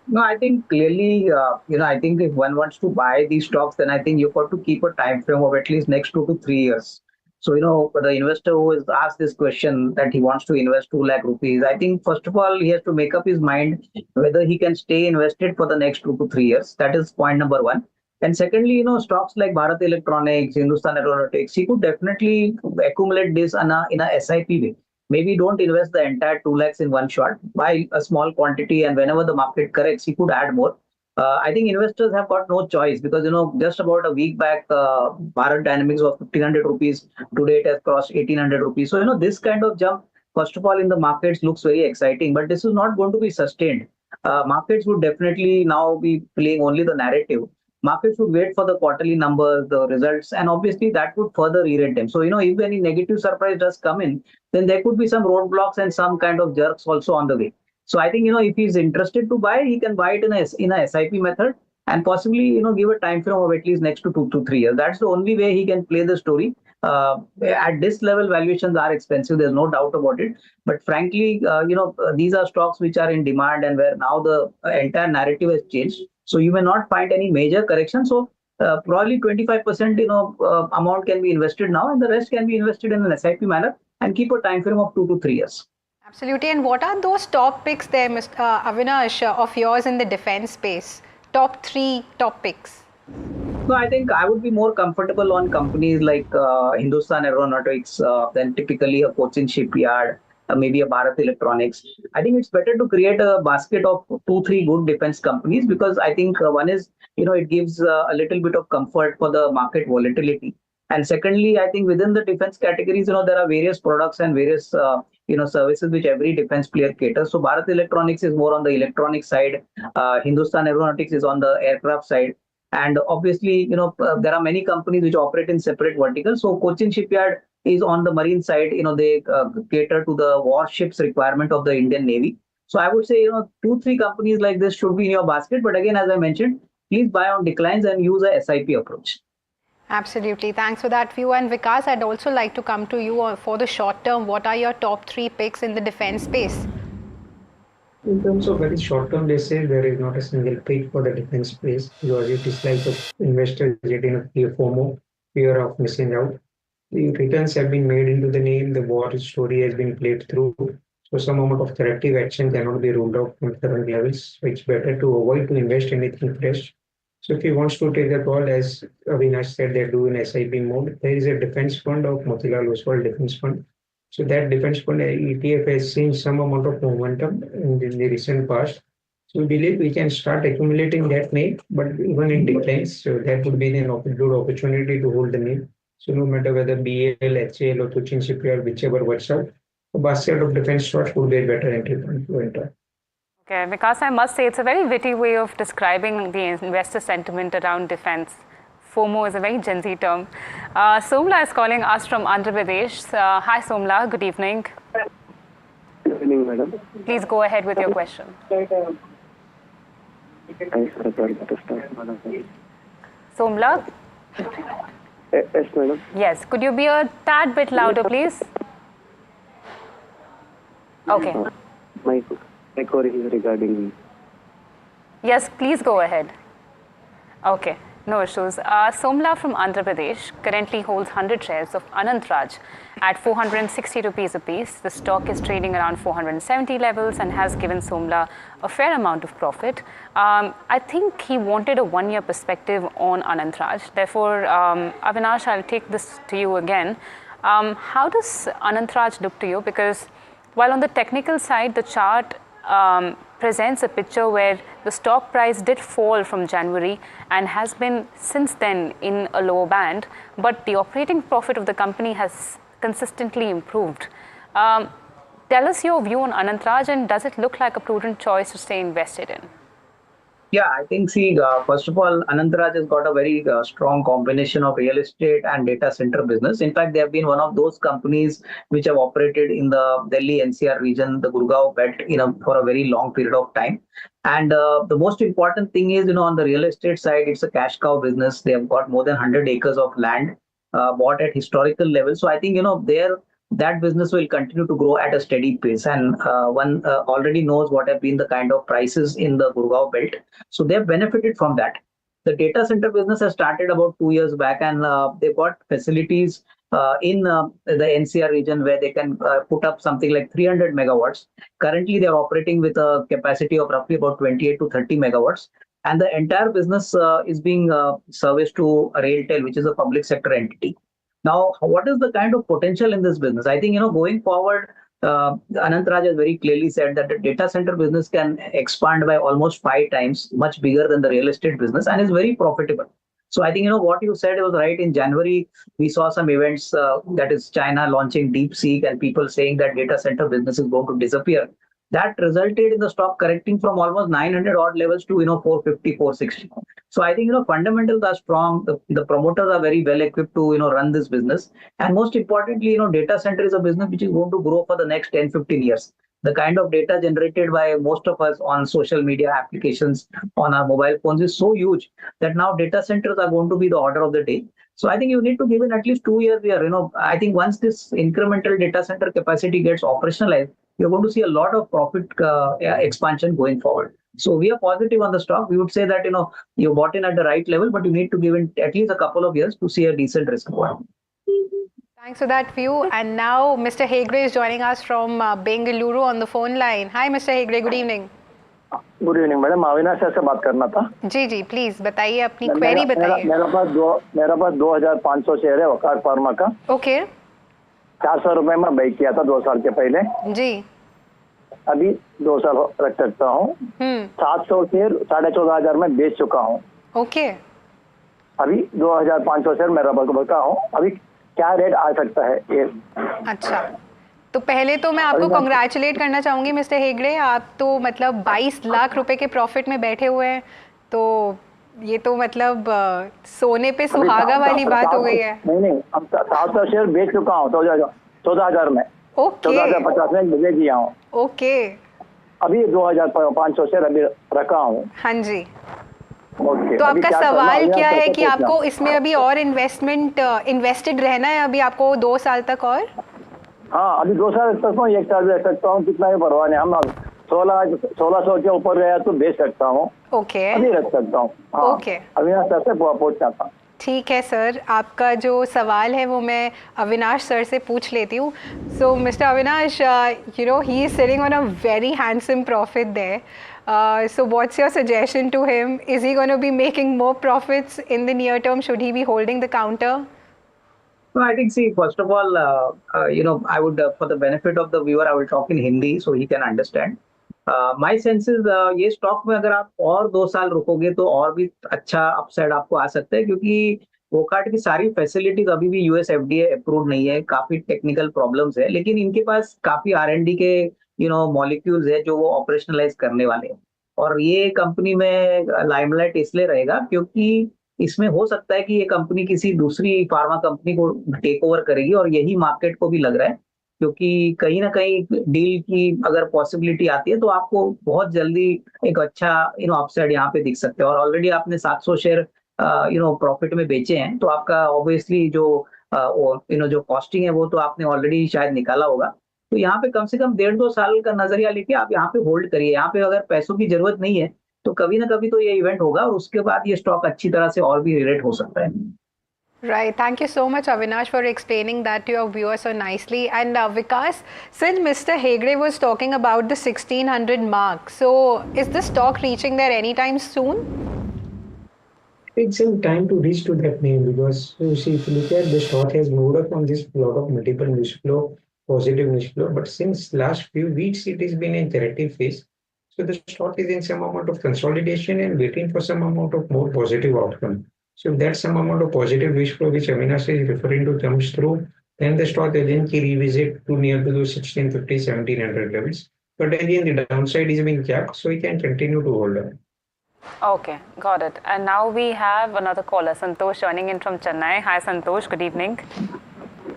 No, I think clearly, I think if one wants to buy these stocks, then I think you've got to keep a time frame of at least next 2 to 3 years. So, the investor who has asked this question that he wants to invest 2 lakh rupees, I think first of all, he has to make up his mind whether he can stay invested for the next 2 to 3 years. That is point number one. And secondly, stocks like Bharat Electronics, Hindustan Aeronautics, he could definitely accumulate this in a SIP way. Maybe don't invest the entire 2 lakhs in one shot, buy a small quantity, and whenever the market corrects, he could add more. I think investors have got no choice because, just about a week back, Bharat Dynamics was 1,500 rupees. Today it has crossed 1,800 rupees. So, this kind of jump, first of all, in the markets looks very exciting, but this is not going to be sustained. Markets would definitely now be playing only the narrative. Markets would wait for the quarterly numbers, the results, and obviously that would further re-rate them. So, if any negative surprise does come in, then there could be some roadblocks and some kind of jerks also on the way. So I think, if he's interested to buy, he can buy it in a SIP method and possibly, give a time frame of at least next to 2 to 3 years. That's the only way he can play the story. At this level, valuations are expensive. There's no doubt about it. But frankly, these are stocks which are in demand and where now the entire narrative has changed. So you may not find any major correction. So probably 25%, amount can be invested now, and the rest can be invested in an SIP manner and keep a time frame of 2 to 3 years. Absolutely. And what are those top picks there, Mr. Avinash, of yours in the defense space? Top 3 top picks. No, I think I would be more comfortable on companies like Hindustan Aeronautics than typically a Cochin Shipyard, maybe a Bharat Electronics. I think it's better to create a basket of 2, 3 good defense companies because I think one is, it gives a little bit of comfort for the market volatility. And secondly, I think within the defense categories, there are various products and various, services which every defense player caters. So Bharat Electronics is more on the electronic side. Hindustan Aeronautics is on the aircraft side. And obviously, there are many companies which operate in separate verticals. So Cochin Shipyard is on the marine side. They cater to the warships requirement of the Indian Navy. So I would say, 2, 3 companies like this should be in your basket. But again, as I mentioned, please buy on declines and use a SIP approach. Absolutely. Thanks for that view. And Vikas, I'd also like to come to you for the short term. What are your top 3 picks in the defense space? In terms of very short term, they say there is not a single pick for the defense space because it is like the investors getting a fear FOMO, fear of missing out. The returns have been made into the name, the war story has been played through. So some amount of corrective action cannot be ruled out from current levels. So it's better to avoid to invest anything fresh. So if he wants to take a call, as Avinash said, they do in SIP mode. There is a defense fund of Motilal Oswal Defense Fund. So that defense fund ETF has seen some amount of momentum in the recent past. So we believe we can start accumulating that name, but even in declines, so that would be a good opportunity to hold the name. So no matter whether BL, HAL or Cochin Shipyard, whichever works out, a basket of defense stocks would be a better entry point to enter. Okay, Vikas, I must say it's a very witty way of describing the investor sentiment around defense. FOMO is a very Gen Z term. Somla is calling us from Andhra Pradesh. Hi Somla, good evening. Good evening, madam. Please go ahead with your question. Somla? Yes, madam. Yes, could you be a tad bit louder, please? Okay. My query is regarding. Yes, please go ahead. Okay, no issues. Somla from Andhra Pradesh currently holds 100 shares of Anant Raj at 460 rupees a piece. The stock is trading around 470 levels and has given Somla a fair amount of profit. I think he wanted a one-year perspective on Anant Raj. Therefore, Avinash, I'll take this to you again. How does Anant Raj look to you? Because while on the technical side, the chart presents a picture where the stock price did fall from January and has been since then in a lower band, but the operating profit of the company has consistently improved. Tell us your view on Anant Raj, and does it look like a prudent choice to stay invested in? Yeah, I think, first of all, Anant Raj has got a very strong combination of real estate and data center business. In fact, they have been one of those companies which have operated in the Delhi NCR region, the Gurgaon belt, for a very long period of time. And the most important thing is, on the real estate side, it's a cash cow business. They have got more than 100 acres of land bought at historical level. So I think, that business will continue to grow at a steady pace. And one already knows what have been the kind of prices in the Gurgaon belt. So they've benefited from that. The data center business has started about 2 years back, and they've got facilities in the NCR region where they can put up something like 300 megawatts. Currently, they're operating with a capacity of roughly about 28 to 30 megawatts. And the entire business is being serviced to RailTel, which is a public sector entity. Now, what is the kind of potential in this business? I think, going forward, Anant Raj has very clearly said that the data center business can expand by almost 5 times, much bigger than the real estate business, and is very profitable. So I think, what you said was right. In January, we saw some events, that is China launching DeepSeek and people saying that data center business is going to disappear. That resulted in the stock correcting from almost 900 odd levels to 450, 460. So I think fundamentals are strong. The promoters are very well equipped to run this business, and most importantly, data center is a business which is going to grow for the next 10, 15 years. The kind of data generated by most of us on social media applications on our mobile phones is so huge that now data centers are going to be the order of the day. So I think you need to give it at least 2 years here. I think once this incremental data center capacity gets operationalized, you're going to see a lot of profit expansion going forward. So we are positive on the stock. We would say that, you bought in at the right level, but you need to give it at least a couple of years to see a decent risk reward. Thanks for that view. And now Mr. Hegde is joining us from Bengaluru on the phone line. Hi, Mr. Hegde. Good evening. Good evening madam, Avinash से बात करना था। जी जी, please बताइए, अपनी query बताइए। मेरा पास 2500 share है वकार pharma का। ओके। 400 रुपए में बाई किया था 2 साल के पहले जी। अभी 2 साल रख सकता हूँ। 700 शेयर 14,500 में बेच चुका हूँ। ओके। अभी 2500 शेयर मेरा बका हूँ। अभी क्या रेट आ सकता है ये? अच्छा, तो पहले तो मैं आपको कॉन्ग्रेचुलेट करना चाहूंगी मिस्टर हेगड़े। आप तो मतलब 22 लाख रुपए के प्रॉफिट में बैठे हुए हैं, तो ये तो मतलब सोने पे सुहागा वाली बात हो गई है। नहीं, अब 700 शेयर बेच चुका हूँ 14,000 में। ओके। 14,050 में बेच दिया हूँ। ओके। अभी 2,500 शेयर अभी रखा हूँ। हाँ जी। तो आपका सवाल क्या है कि आपको इसमें अभी और इन्वेस्टेड रहना है अभी आपको 2 साल तक? और हाँ, अभी 2 साल रख सकता हूँ, 1 साल भी रख सकता हूँ, कितना भी परवाह नहीं। हम 1600 के ऊपर गया तो बेच सकता हूँ। ओके, अभी रख सकता हूँ। ओके, अभी यहाँ से पूछना था। ठीक है सर, आपका जो सवाल है वो मैं अविनाश सर से पूछ लेती हूँ. So Mr. Avinash, you know, he is sitting on a very handsome profit there. So what's your suggestion to him? Is he going to be making more profits in the near term? Should he be holding the counter? No, I think, see, first of all, I would, for the benefit of the viewer, I will talk in Hindi so he can understand. My sense is, ये stock में अगर आप और 2 साल रुकोगे तो और भी अच्छा अपसाइड आपको आ सकता है, क्योंकि वोकार्ट की सारी फैसिलिटीज अभी भी यूएस एफडीए अप्रूव नहीं है, काफी टेक्निकल प्रॉब्लम्स है, लेकिन इनके पास काफी आर&डी के मॉलिक्यूल्स है जो वो ऑपरेशनलाइज करने वाले हैं. और ये कंपनी में लाइमलाइट इसलिए रहेगा क्योंकि इसमें हो सकता है कि ये कंपनी किसी दूसरी फार्मा कंपनी को टेक ओवर करेगी, और यही मार्केट को भी लग रहा है, क्योंकि कहीं ना कहीं डील की अगर पॉसिबिलिटी आती है तो आपको बहुत जल्दी एक अच्छा अपसाइड यहाँ पे दिख सकते हैं. और ऑलरेडी आपने 700 शेयर प्रॉफिट में बेचे हैं, तो आपका ऑब्वियसली जो जो कॉस्टिंग है वो तो आपने ऑलरेडी शायद निकाला होगा. तो यहाँ पे कम से कम 1.5-2 साल का नजरिया लेके आप यहाँ पे होल्ड करिए. यहाँ पे अगर पैसों की जरूरत नहीं है तो कभी ना कभी तो ये इवेंट होगा, और उसके बाद ये स्टॉक अच्छी तरह से और भी रिलेट हो सकता है. Right. Thank you so much, Avinash, for explaining that to your viewers so nicely. And Vikas, since Mr. Hegde was talking about the 1600 mark, so is the stock reaching there anytime soon? It's in time to reach to that name, because you see, if you look at the stock has moved up on this lot of multiple news flow, positive news flow, but since last few weeks it has been in corrective phase. So the stock is in some amount of consolidation and waiting for some amount of more positive outcome. So if that some amount of positive news flow which Avinash is referring to comes through, then the stock again can revisit to near to those 1650, 1700 levels. But again, the downside is being capped, so we can continue to hold on. Okay, got it. And now we have another caller, Santosh, joining in from Chennai. Hi, Santosh. Good evening.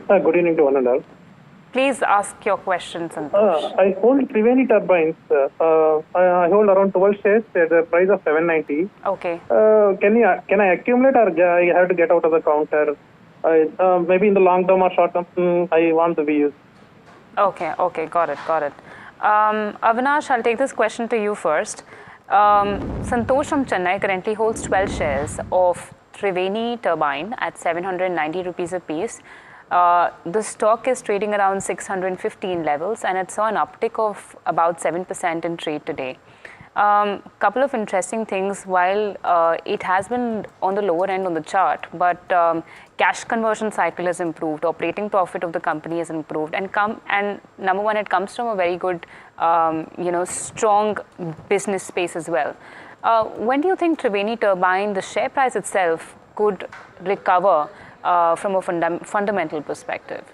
Good evening to one and all. Please ask your question, Santosh. I hold Triveni turbines. I hold around 12 shares at the price of 790. Okay. Can I accumulate, or I have to get out of the counter? Maybe in the long term or short term, I want to be used. Okay, got it. Avinash, I'll take this question to you first. Santosh from Chennai currently holds 12 shares of Triveni turbine at 790 rupees a piece. The stock is trading around 615 levels, and it saw an uptick of about 7% in trade today. Couple of interesting things. While it has been on the lower end on the chart, but cash conversion cycle has improved, operating profit of the company has improved, and number one, it comes from a very good strong business space as well. When do you think Triveni turbine, the share price itself, could recover from a fundamental perspective?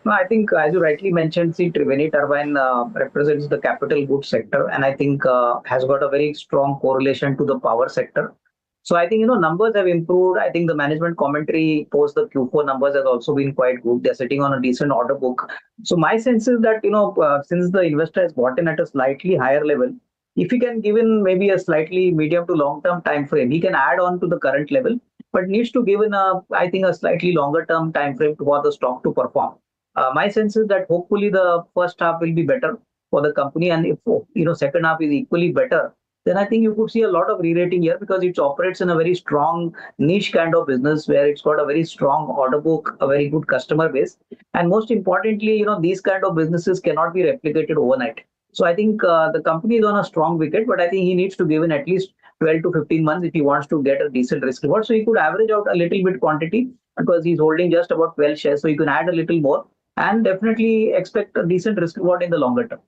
No, I think, as you rightly mentioned, see, Triveni turbine represents the capital goods sector, and I think has got a very strong correlation to the power sector. So I think, numbers have improved. I think the management commentary post the Q4 numbers has also been quite good. They're sitting on a decent order book. So my sense is that, since the investor has bought in at a slightly higher level, if he can give in maybe a slightly medium to long term time frame, he can add on to the current level, but needs to give in a slightly longer term time frame for the stock to perform. My sense is that hopefully the first half will be better for the company, and if second half is equally better, then I think you could see a lot of re-rating here, because it operates in a very strong niche kind of business where it's got a very strong order book, a very good customer base, and most importantly, these kind of businesses cannot be replicated overnight. So I think the company is on a strong wicket, but I think he needs to give in at least 12 to 15 months if he wants to get a decent risk reward. So he could average out a little bit quantity, because he's holding just about 12 shares, so you can add a little more and definitely expect a decent risk reward in the longer term.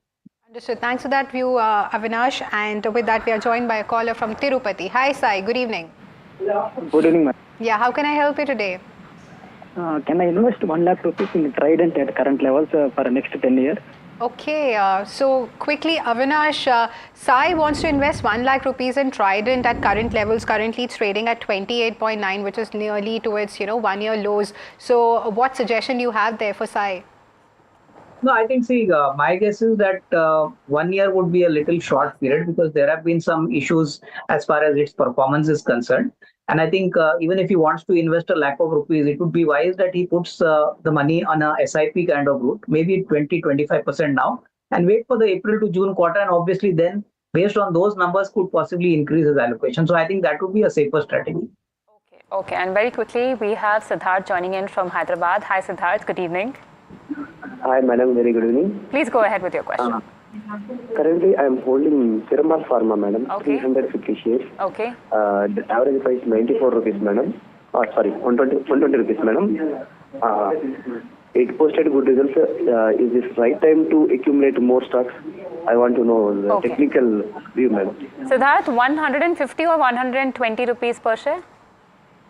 Understood. Thanks for that view, Avinash. And with that, we are joined by a caller from Tirupati. Hi, Sai. Good evening. Good evening, ma'am. Yeah, how can I help you today? Can I invest 1 lakh rupees in Trident at current levels for the next 10 years? Okay, so quickly, Avinash, Sai wants to invest 1 lakh rupees in Trident at current levels. Currently, it's trading at 28.9, which is nearly to its 1-year lows. So, what suggestion do you have there for Sai? No, I think, see, my guess is that 1 year would be a little short period, because there have been some issues as far as its performance is concerned. And I think even if he wants to invest 1 lakh of rupees, it would be wise that he puts the money on a SIP kind of route, maybe 20-25% now, and wait for the April to June quarter. And obviously then, based on those numbers, could possibly increase his allocation. So I think that would be a safer strategy. Okay, and very quickly, we have Siddharth joining in from Hyderabad. Hi, Siddharth. Good evening. Hi, madam. Very good evening. Please go ahead with your question. Currently, I am holding Piramal Pharma, madam. Okay. 350 shares. Okay. The average price 94 rupees, madam. Sorry, 120 rupees, madam. It posted good results. Is this right time to accumulate more stocks? I want to know the technical view, madam. Siddharth, 150 or 120 rupees per share?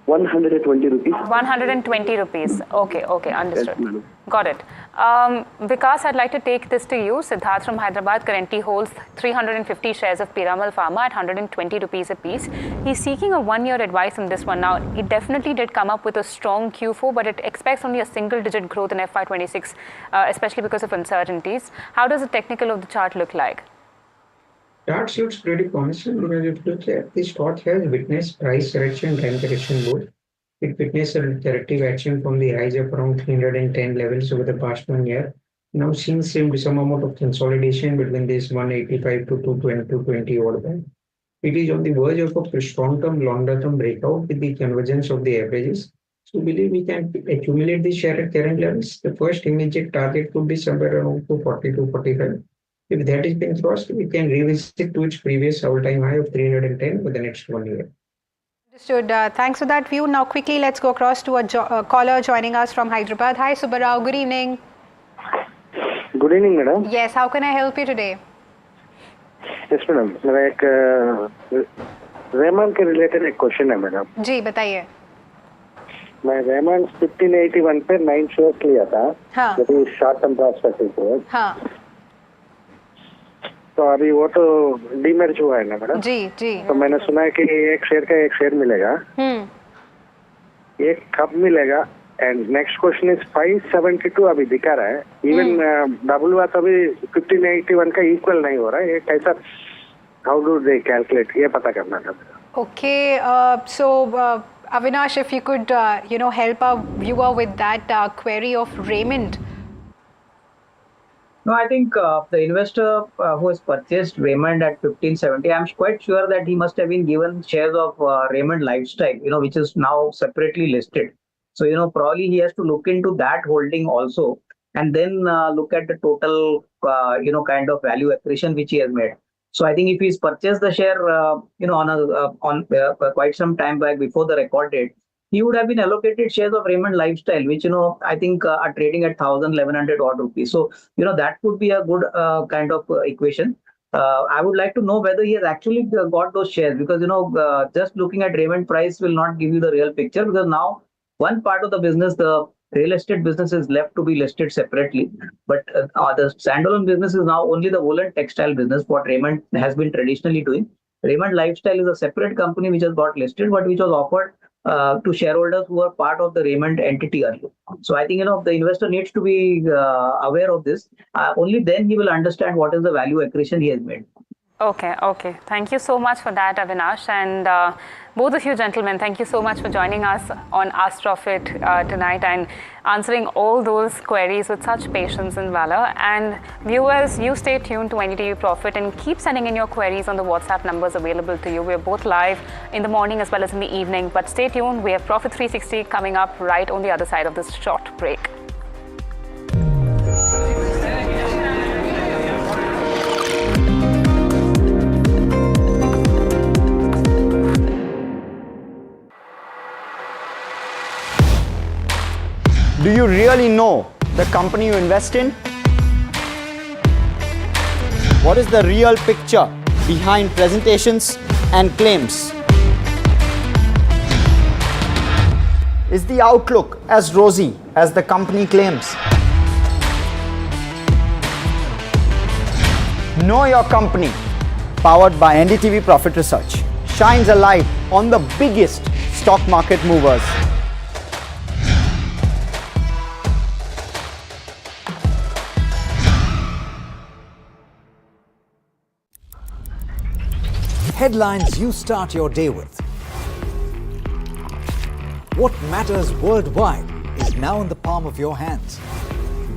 120 rupees. 120 rupees. Okay, understood. Yes, madam. Got it. Vikas, I'd like to take this to you. Siddharth from Hyderabad currently holds 350 shares of Piramal Pharma at 120 rupees a piece. He's seeking a one-year advice on this one. Now, it definitely did come up with a strong Q4, but it expects only a single-digit growth in FY26, especially because of uncertainties. How does the technical of the chart look like? Chart looks pretty promising because if you look at the stock has witnessed price correction and time correction both. It witnessed a corrective action from the highs of around 310 levels over the past 1 year. Now seeing some amount of consolidation between this 185 to 220 odd band. It is on the verge of a longer term breakout with the convergence of the averages. So we believe we can accumulate the share at current levels. The first immediate target could be somewhere around 240 to 45. If that has been crossed, we can revisit to its previous all-time high of 310 for the next 1 year. Understood. Thanks for that view. Now, quickly, let's go across to a caller joining us from Hyderabad. Hi, Subbarao. Good evening. Good evening, madam. Yes, how can I help you today? Yes, madam. मेरा एक Raymond के related एक question है madam. जी बताइए. मैं Raymond 1581 पे 9 shares लिया था. हाँ. जो कि शॉर्ट टर्म प्रोस्पेक्टिव है. हाँ. तो अभी वो तो डीमर्ज हुआ है ना मैडम. जी जी. तो मैंने सुना है कि एक शेयर का एक शेयर मिलेगा. एक कब मिलेगा? एंड नेक्स्ट क्वेश्चन इज 572 अभी दिखा रहा है. इवन डबल हुआ तो अभी 1581 का इक्वल नहीं हो रहा है. ये कैसा, हाउ डू दे कैलकुलेट, ये पता करना था. Okay, so Avinash, if you could help our viewer with that query of Raymond. No, I think the investor who has purchased Raymond at 1570, I'm quite sure that he must have been given shares of Raymond Lifestyle, which is now separately listed. So, probably he has to look into that holding also, and then look at the total, kind of value accretion which he has made. So, I think if he's purchased the share, on quite some time back before the record date, he would have been allocated shares of Raymond Lifestyle, which, I think are trading at 1,100 odd rupees. So, that could be a good kind of equation. I would like to know whether he has actually got those shares, because, just looking at Raymond price will not give you the real picture, because now one part of the business, the real estate business, is left to be listed separately. But the standalone business is now only the woolen textile business, what Raymond has been traditionally doing. Raymond Lifestyle is a separate company which has got listed, but which was offered to shareholders who are part of the Raymond entity earlier. So I think, the investor needs to be aware of this. Only then he will understand what is the value accretion he has made. Okay. Thank you so much for that, Avinash. And both of you gentlemen, thank you so much for joining us on Ask Profit tonight and answering all those queries with such patience and valor. And viewers, you stay tuned to NDTV Profit and keep sending in your queries on the WhatsApp numbers available to you. We're both live in the morning as well as in the evening. But stay tuned. We have Profit 360 coming up right on the other side of this short break. Do you really know the company you invest in? What is the real picture behind presentations and claims? Is the outlook as rosy as the company claims? Know Your Company, powered by NDTV Profit Research, shines a light on the biggest stock market movers. Headlines you start your day with. What matters worldwide is now in the palm of your hands.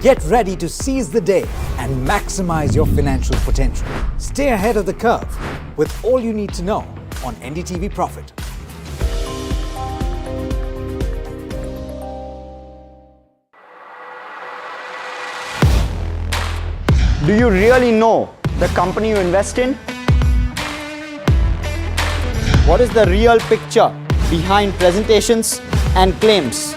Get ready to seize the day and maximize your financial potential. Stay ahead of the curve with all you need to know on NDTV Profit. Do you really know the company you invest in? What is the real picture behind presentations and claims?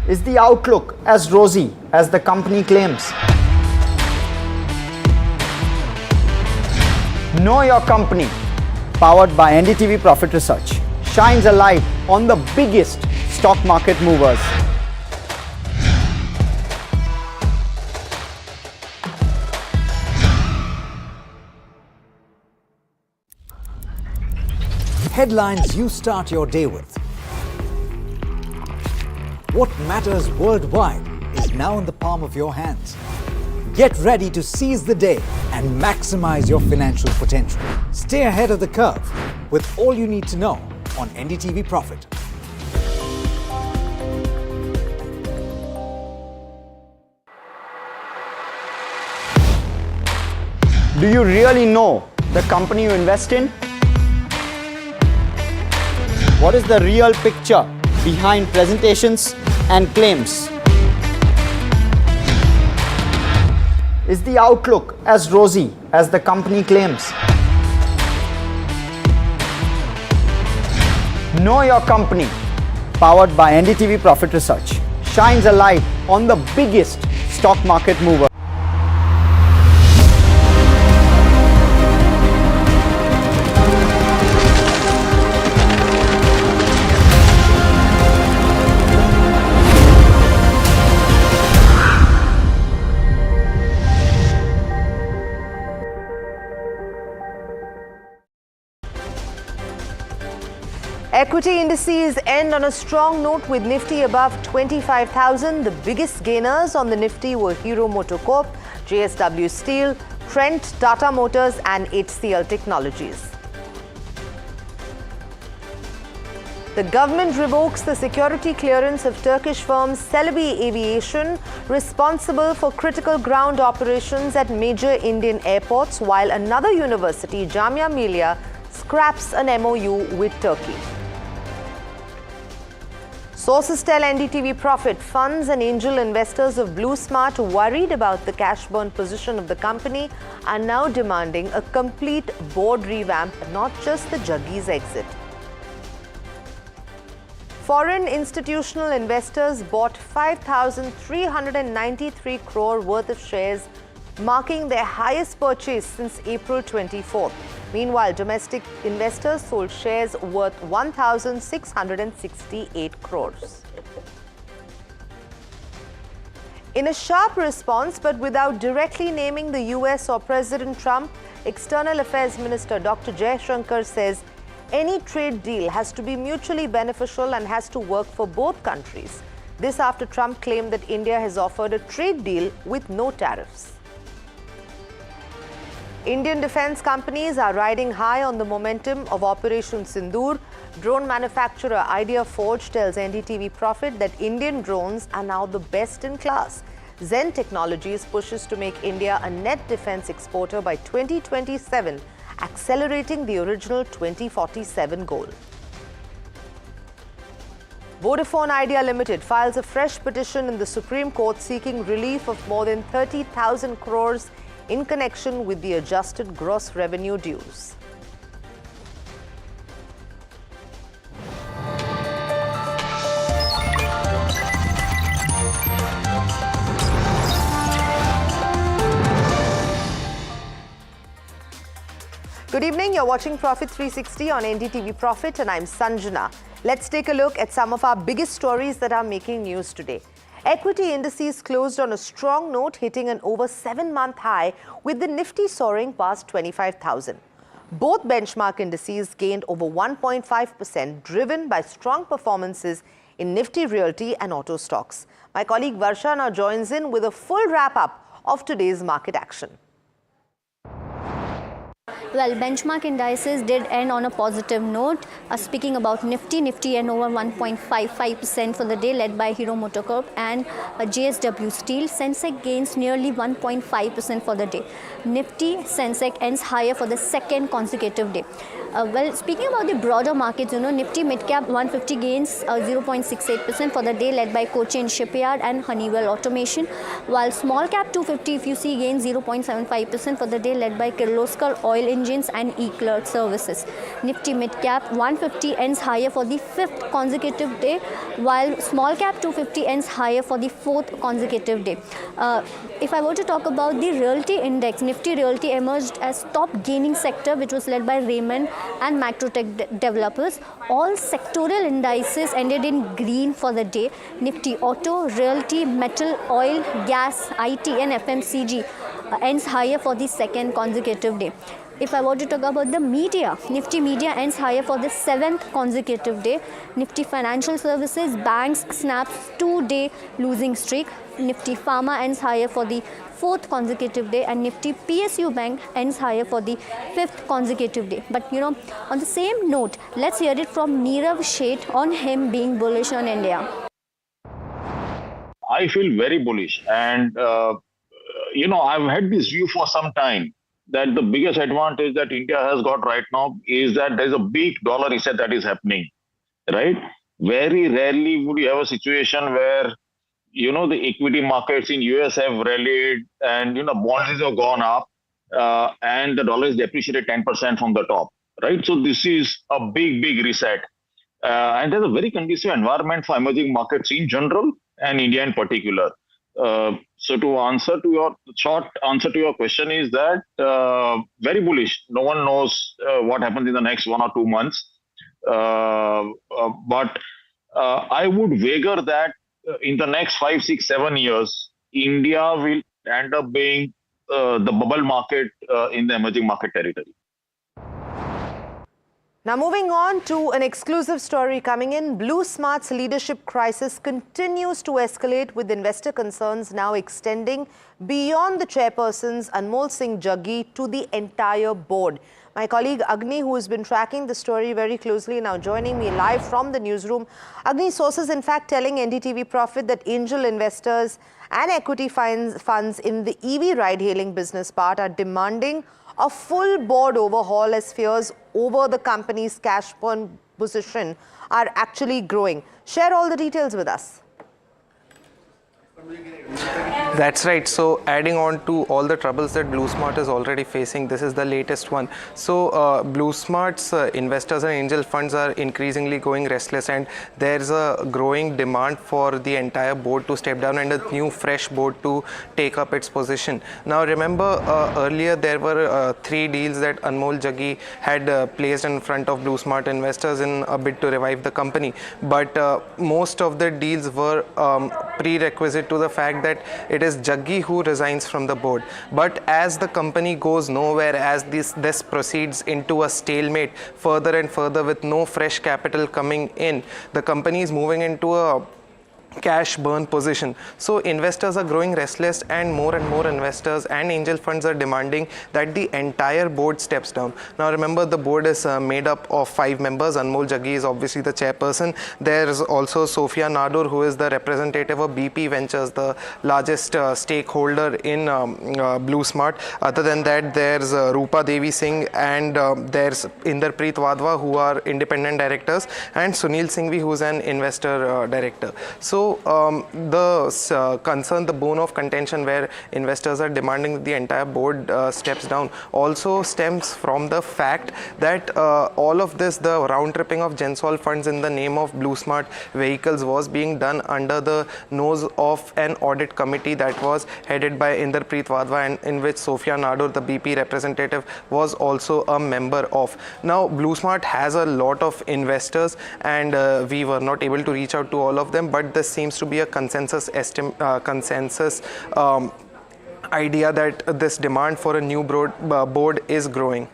Is the outlook as rosy as the company claims? Know Your Company, powered by NDTV Profit Research, shines a light on the biggest stock market movers. Headlines you start your day with. What matters worldwide is now in the palm of your hands. Get ready to seize the day and maximize your financial potential. Stay ahead of the curve with all you need to know on NDTV Profit. Do you really know the company you invest in? What is the real picture behind presentations and claims? Is the outlook as rosy as the company claims? Know Your Company, powered by NDTV Profit Research, shines a light on the biggest stock market mover. Equity indices end on a strong note with Nifty above 25,000. The biggest gainers on the Nifty were Hero MotoCorp, JSW Steel, Trent, Tata Motors and HCL Technologies. The government revokes the security clearance of Turkish firm Celebi Aviation, responsible for critical ground operations at major Indian airports, while another university, Jamia Millia, scraps an MOU with Turkey. Sources tell NDTV Profit funds and angel investors of Blue Smart, worried about the cash burn position of the company, are now demanding a complete board revamp, not just the Jaggies exit. Foreign institutional investors bought 5,393 crore worth of shares, marking their highest purchase since April 24th. Meanwhile, domestic investors sold shares worth 1,668 crores. In a sharp response, but without directly naming the US or President Trump, External Affairs Minister Dr. Jaishankar says any trade deal has to be mutually beneficial and has to work for both countries. This after Trump claimed that India has offered a trade deal with no tariffs. Indian defense companies are riding high on the momentum of Operation Sindoor. Drone manufacturer Idea Forge tells NDTV Profit that Indian drones are now the best in class. Zen Technologies pushes to make India a net defense exporter by 2027, accelerating the original 2047 goal. Vodafone Idea Limited files a fresh petition in the Supreme Court seeking relief of more than 30,000 crores in connection with the adjusted gross revenue dues. Good evening, you're watching Profit 360 on NDTV Profit and I'm Sanjana. Let's take a look at some of our biggest stories that are making news today. Equity indices closed on a strong note, hitting an over 7-month high, with the Nifty soaring past 25,000. Both benchmark indices gained over 1.5%, driven by strong performances in Nifty Realty and auto stocks. My colleague Varsha now joins in with a full wrap-up of today's market action. Well, benchmark indices did end on a positive note. Speaking about Nifty and over 1.55% for the day, led by Hero MotoCorp and JSW Steel. Sensex gains nearly 1.5% for the day. Nifty Sensex ends higher for the second consecutive day. Well, speaking about the broader markets, Nifty mid-cap 150 gains 0.68% for the day, led by Cochin Shipyard and Honeywell Automation, while small cap 250, if you see, gains 0.75% for the day, led by Kirloskar Oil Engines and E-Clerk Services. Nifty mid-cap 150 ends higher for the 5th consecutive day, while small cap 250 ends higher for the 4th consecutive day. If I were to talk about the realty index, Nifty Realty emerged as top gaining sector, which was led by Raymond and Macrotech developers. All sectoral indices ended in green for the day. Nifty Auto, Realty, Metal, Oil, Gas, IT and FMCG ends higher for the 2nd consecutive day. If I were to talk about the media, Nifty Media ends higher for the 7th consecutive day. Nifty Financial Services, banks snaps 2-day losing streak. Nifty Pharma ends higher for the 4th consecutive day, and Nifty PSU Bank ends higher for the 5th consecutive day. But on the same note, let's hear it from Nirav Sheth on him being bullish on India. I feel very bullish, and I've had this view for some time that the biggest advantage that India has got right now is that there's a big dollar reset that is happening, right? Very rarely would you have a situation where, the equity markets in US have rallied and, bonds have gone up and the dollar is depreciated 10% from the top, right? So this is a big, big reset. And there's a very conducive environment for emerging markets in general and India in particular. So short answer to your question is that very bullish. No one knows what happens in the next 1 or 2 months. But I would wager that in the next 5, 6, 7 years, India will end up being the bubble market in the emerging market territory. Now moving on to an exclusive story coming in. Blue Smart's leadership crisis continues to escalate, with investor concerns now extending beyond the chairpersons Anmol Singh Jaggi to the entire board. My colleague Agni, who has been tracking the story very closely, now joining me live from the newsroom. Agni, sources in fact telling NDTV Profit that angel investors and equity funds in the EV ride-hailing business part are demanding a full board overhaul, as fears over the company's cash burn position are actually growing. Share all the details with us. That's right. So adding on to all the troubles that Blue Smart is already facing, this is the latest one. So Blue Smart's investors and angel funds are increasingly going restless, and there's a growing demand for the entire board to step down and a new fresh board to take up its position. Now remember, earlier there were 3 deals that Anmol Jaggi had placed in front of Blue Smart investors in a bid to revive the company. But most of the deals were prerequisite to the fact that it is Jaggi who resigns from the board. But as the company goes nowhere, as this proceeds into a stalemate further and further with no fresh capital coming in, the company is moving into a cash burn position. So investors are growing restless, and more investors and angel funds are demanding that the entire board steps down. Now remember, the board is made up of 5 members. Anmol Jaggi is obviously the chairperson. There's also Sophia Nadur, who is the representative of BP Ventures, the largest stakeholder in Blue Smart. Other than that, there's Rupa Devi Singh and there's Inderpreet Wadhwa, who are independent directors, and Sunil Singhvi, who's an investor director. So the concern, the bone of contention where investors are demanding that the entire board steps down, also stems from the fact that all of this, the round tripping of Gensol funds in the name of Blue Smart vehicles, was being done under the nose of an audit committee that was headed by Inderpreet Wadhwa, and in which Sophia Nadur, the BP representative, was also a member of. Now Blue Smart has a lot of investors, and we were not able to reach out to all of them, but this seems to be a consensus idea that this demand for a new board is growing.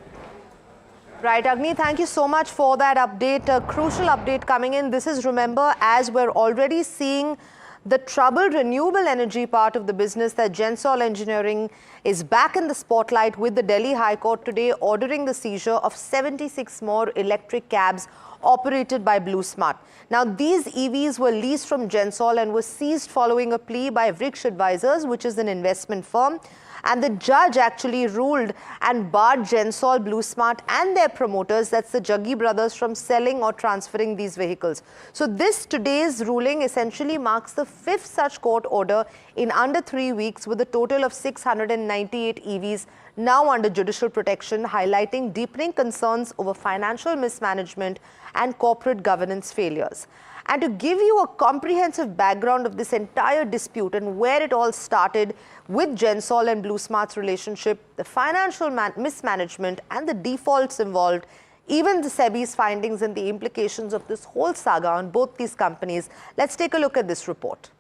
Right, Agni, thank you so much for that update. A crucial update coming in. This is, remember, as we're already seeing the troubled renewable energy part of the business, that Gensol Engineering is back in the spotlight, with the Delhi High Court today ordering the seizure of 76 more electric cabs operated by Blue Smart. Now, these EVs were leased from Gensol and were seized following a plea by Vriksha Advisors, which is an investment firm. And the judge actually ruled and barred Gensol, BlueSmart and their promoters, that's the Jaggi brothers, from selling or transferring these vehicles. So today's ruling essentially marks the 5th such court order in under 3 weeks, with a total of 698 EVs now under judicial protection, highlighting deepening concerns over financial mismanagement and corporate governance failures. And to give you a comprehensive background of this entire dispute and where it all started with Gensol and BlueSmart's relationship, the financial mismanagement and the defaults involved, even the SEBI's findings and the implications of this whole saga on both these companies, let's take a look at this report.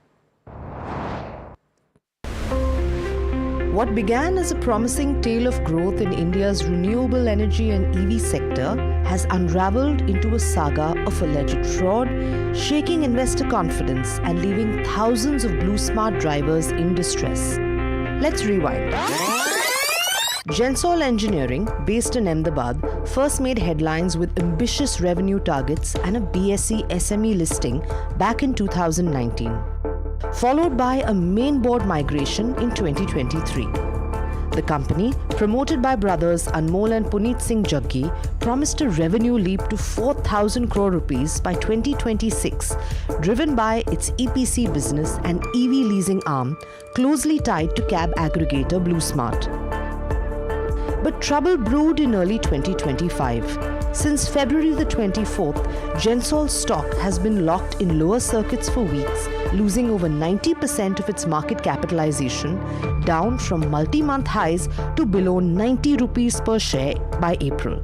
What began as a promising tale of growth in India's renewable energy and EV sector has unraveled into a saga of alleged fraud, shaking investor confidence and leaving thousands of BlueSmart drivers in distress. Let's rewind. Gensol Engineering, based in Ahmedabad, first made headlines with ambitious revenue targets and a BSE SME listing back in 2019. Followed by a main board migration in 2023. The company, promoted by brothers Anmol and Puneet Singh Jaggi, promised a revenue leap to 4,000 crore rupees by 2026, driven by its EPC business and EV leasing arm, closely tied to cab aggregator BlueSmart. But trouble brewed in early 2025. Since February the 24th, Gensol's stock has been locked in lower circuits for weeks, losing over 90% of its market capitalization, down from multi-month highs to below 90 rupees per share by April.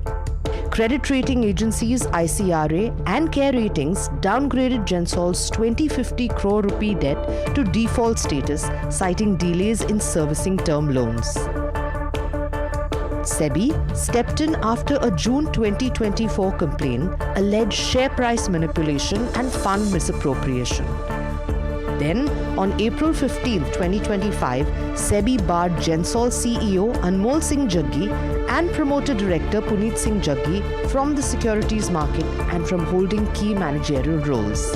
Credit rating agencies ICRA and Care Ratings downgraded Gensol's 2050 crore rupee debt to default status, citing delays in servicing term loans. SEBI stepped in after a June 2024 complaint alleged share price manipulation and fund misappropriation. Then, on April 15, 2025, SEBI barred Gensol CEO Anmol Singh Jaggi and promoter director Puneet Singh Jaggi from the securities market and from holding key managerial roles.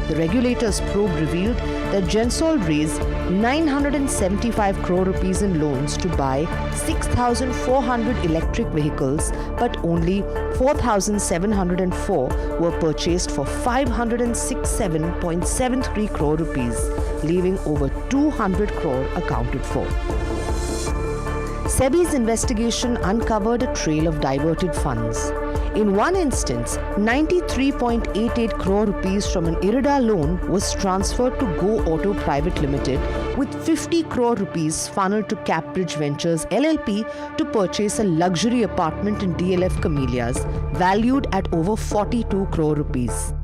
The regulator's probe revealed that Gensol raised 975 crore rupees in loans to buy 6,400 electric vehicles, but only 4,704 were purchased for 567.73 crore rupees, leaving over 200 crore accounted for. SEBI's investigation uncovered a trail of diverted funds. In one instance, 93.88 crore rupees from an IRIDA loan was transferred to Go Auto Private Limited, with 50 crore rupees funneled to Capbridge Ventures LLP to purchase a luxury apartment in DLF Camellias, valued at over 42 crore rupees.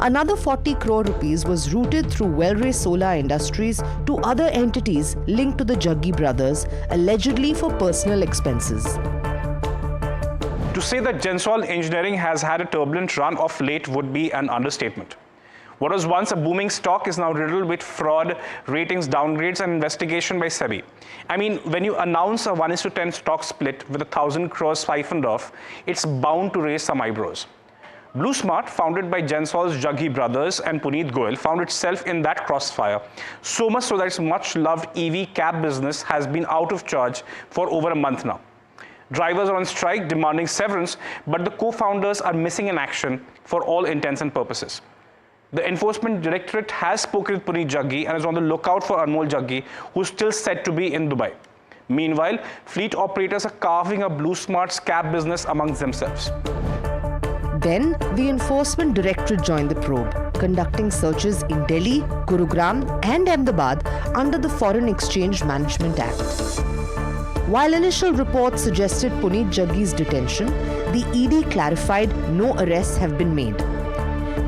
Another 40 crore rupees was routed through Wellray Solar Industries to other entities linked to the Jaggi brothers, allegedly for personal expenses. To say that Gensol Engineering has had a turbulent run of late would be an understatement. What was once a booming stock is now riddled with fraud, ratings downgrades and investigation by SEBI. I mean, when you announce a 1:10 stock split with 1,000 crores siphoned off, it's bound to raise some eyebrows. BlueSmart, founded by Gensol's Jaggi brothers and Puneet Goyal, found itself in that crossfire, so much so that its much-loved EV cab business has been out of charge for over a month now. Drivers are on strike demanding severance, but the co-founders are missing in action for all intents and purposes. The Enforcement Directorate has spoken with Puneet Jaggi and is on the lookout for Anmol Jaggi, who's still said to be in Dubai. Meanwhile, fleet operators are carving up BlueSmart's cab business amongst themselves. Then, the Enforcement Directorate joined the probe, conducting searches in Delhi, Gurugram and Ahmedabad under the Foreign Exchange Management Act. While initial reports suggested Puneet Jaggi's detention, the ED clarified no arrests have been made.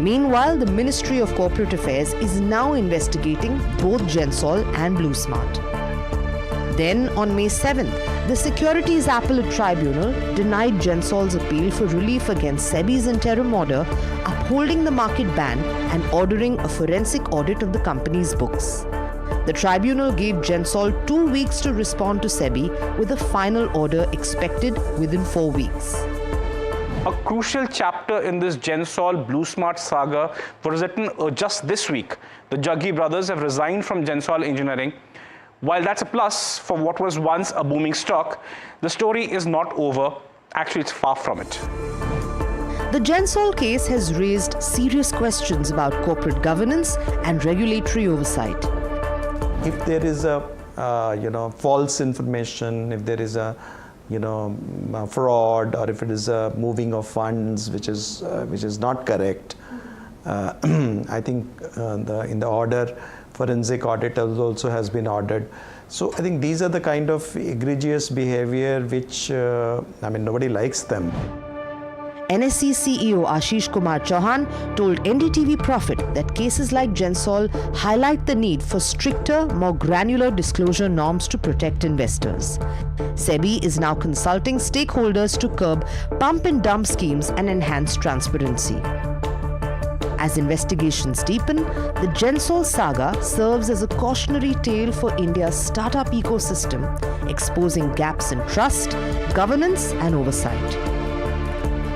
Meanwhile, the Ministry of Corporate Affairs is now investigating both Gensol and BlueSmart. Then, on May 7th, the Securities Appellate Tribunal denied Gensol's appeal for relief against SEBI's interim order, upholding the market ban and ordering a forensic audit of the company's books. The tribunal gave Gensol 2 weeks to respond to SEBI, with a final order expected within 4 weeks. A crucial chapter in this Gensol BlueSmart saga was written just this week. The Jaggi brothers have resigned from Gensol Engineering, While that's a plus for what was once a booming stock, the story is not over. Actually, it's far from it. The Gensol case has raised serious questions about corporate governance and regulatory oversight. If there is a false information, if there is a fraud, or if it is a moving of funds which is not correct, I think in the order, forensic audit also has been ordered. So I think these are the kind of egregious behavior which nobody likes them. NSE CEO Ashish Kumar Chauhan told NDTV Profit that cases like Gensol highlight the need for stricter, more granular disclosure norms to protect investors. SEBI is now consulting stakeholders to curb pump and dump schemes and enhance transparency. As investigations deepen, the Gensol saga serves as a cautionary tale for India's startup ecosystem, exposing gaps in trust, governance, and oversight.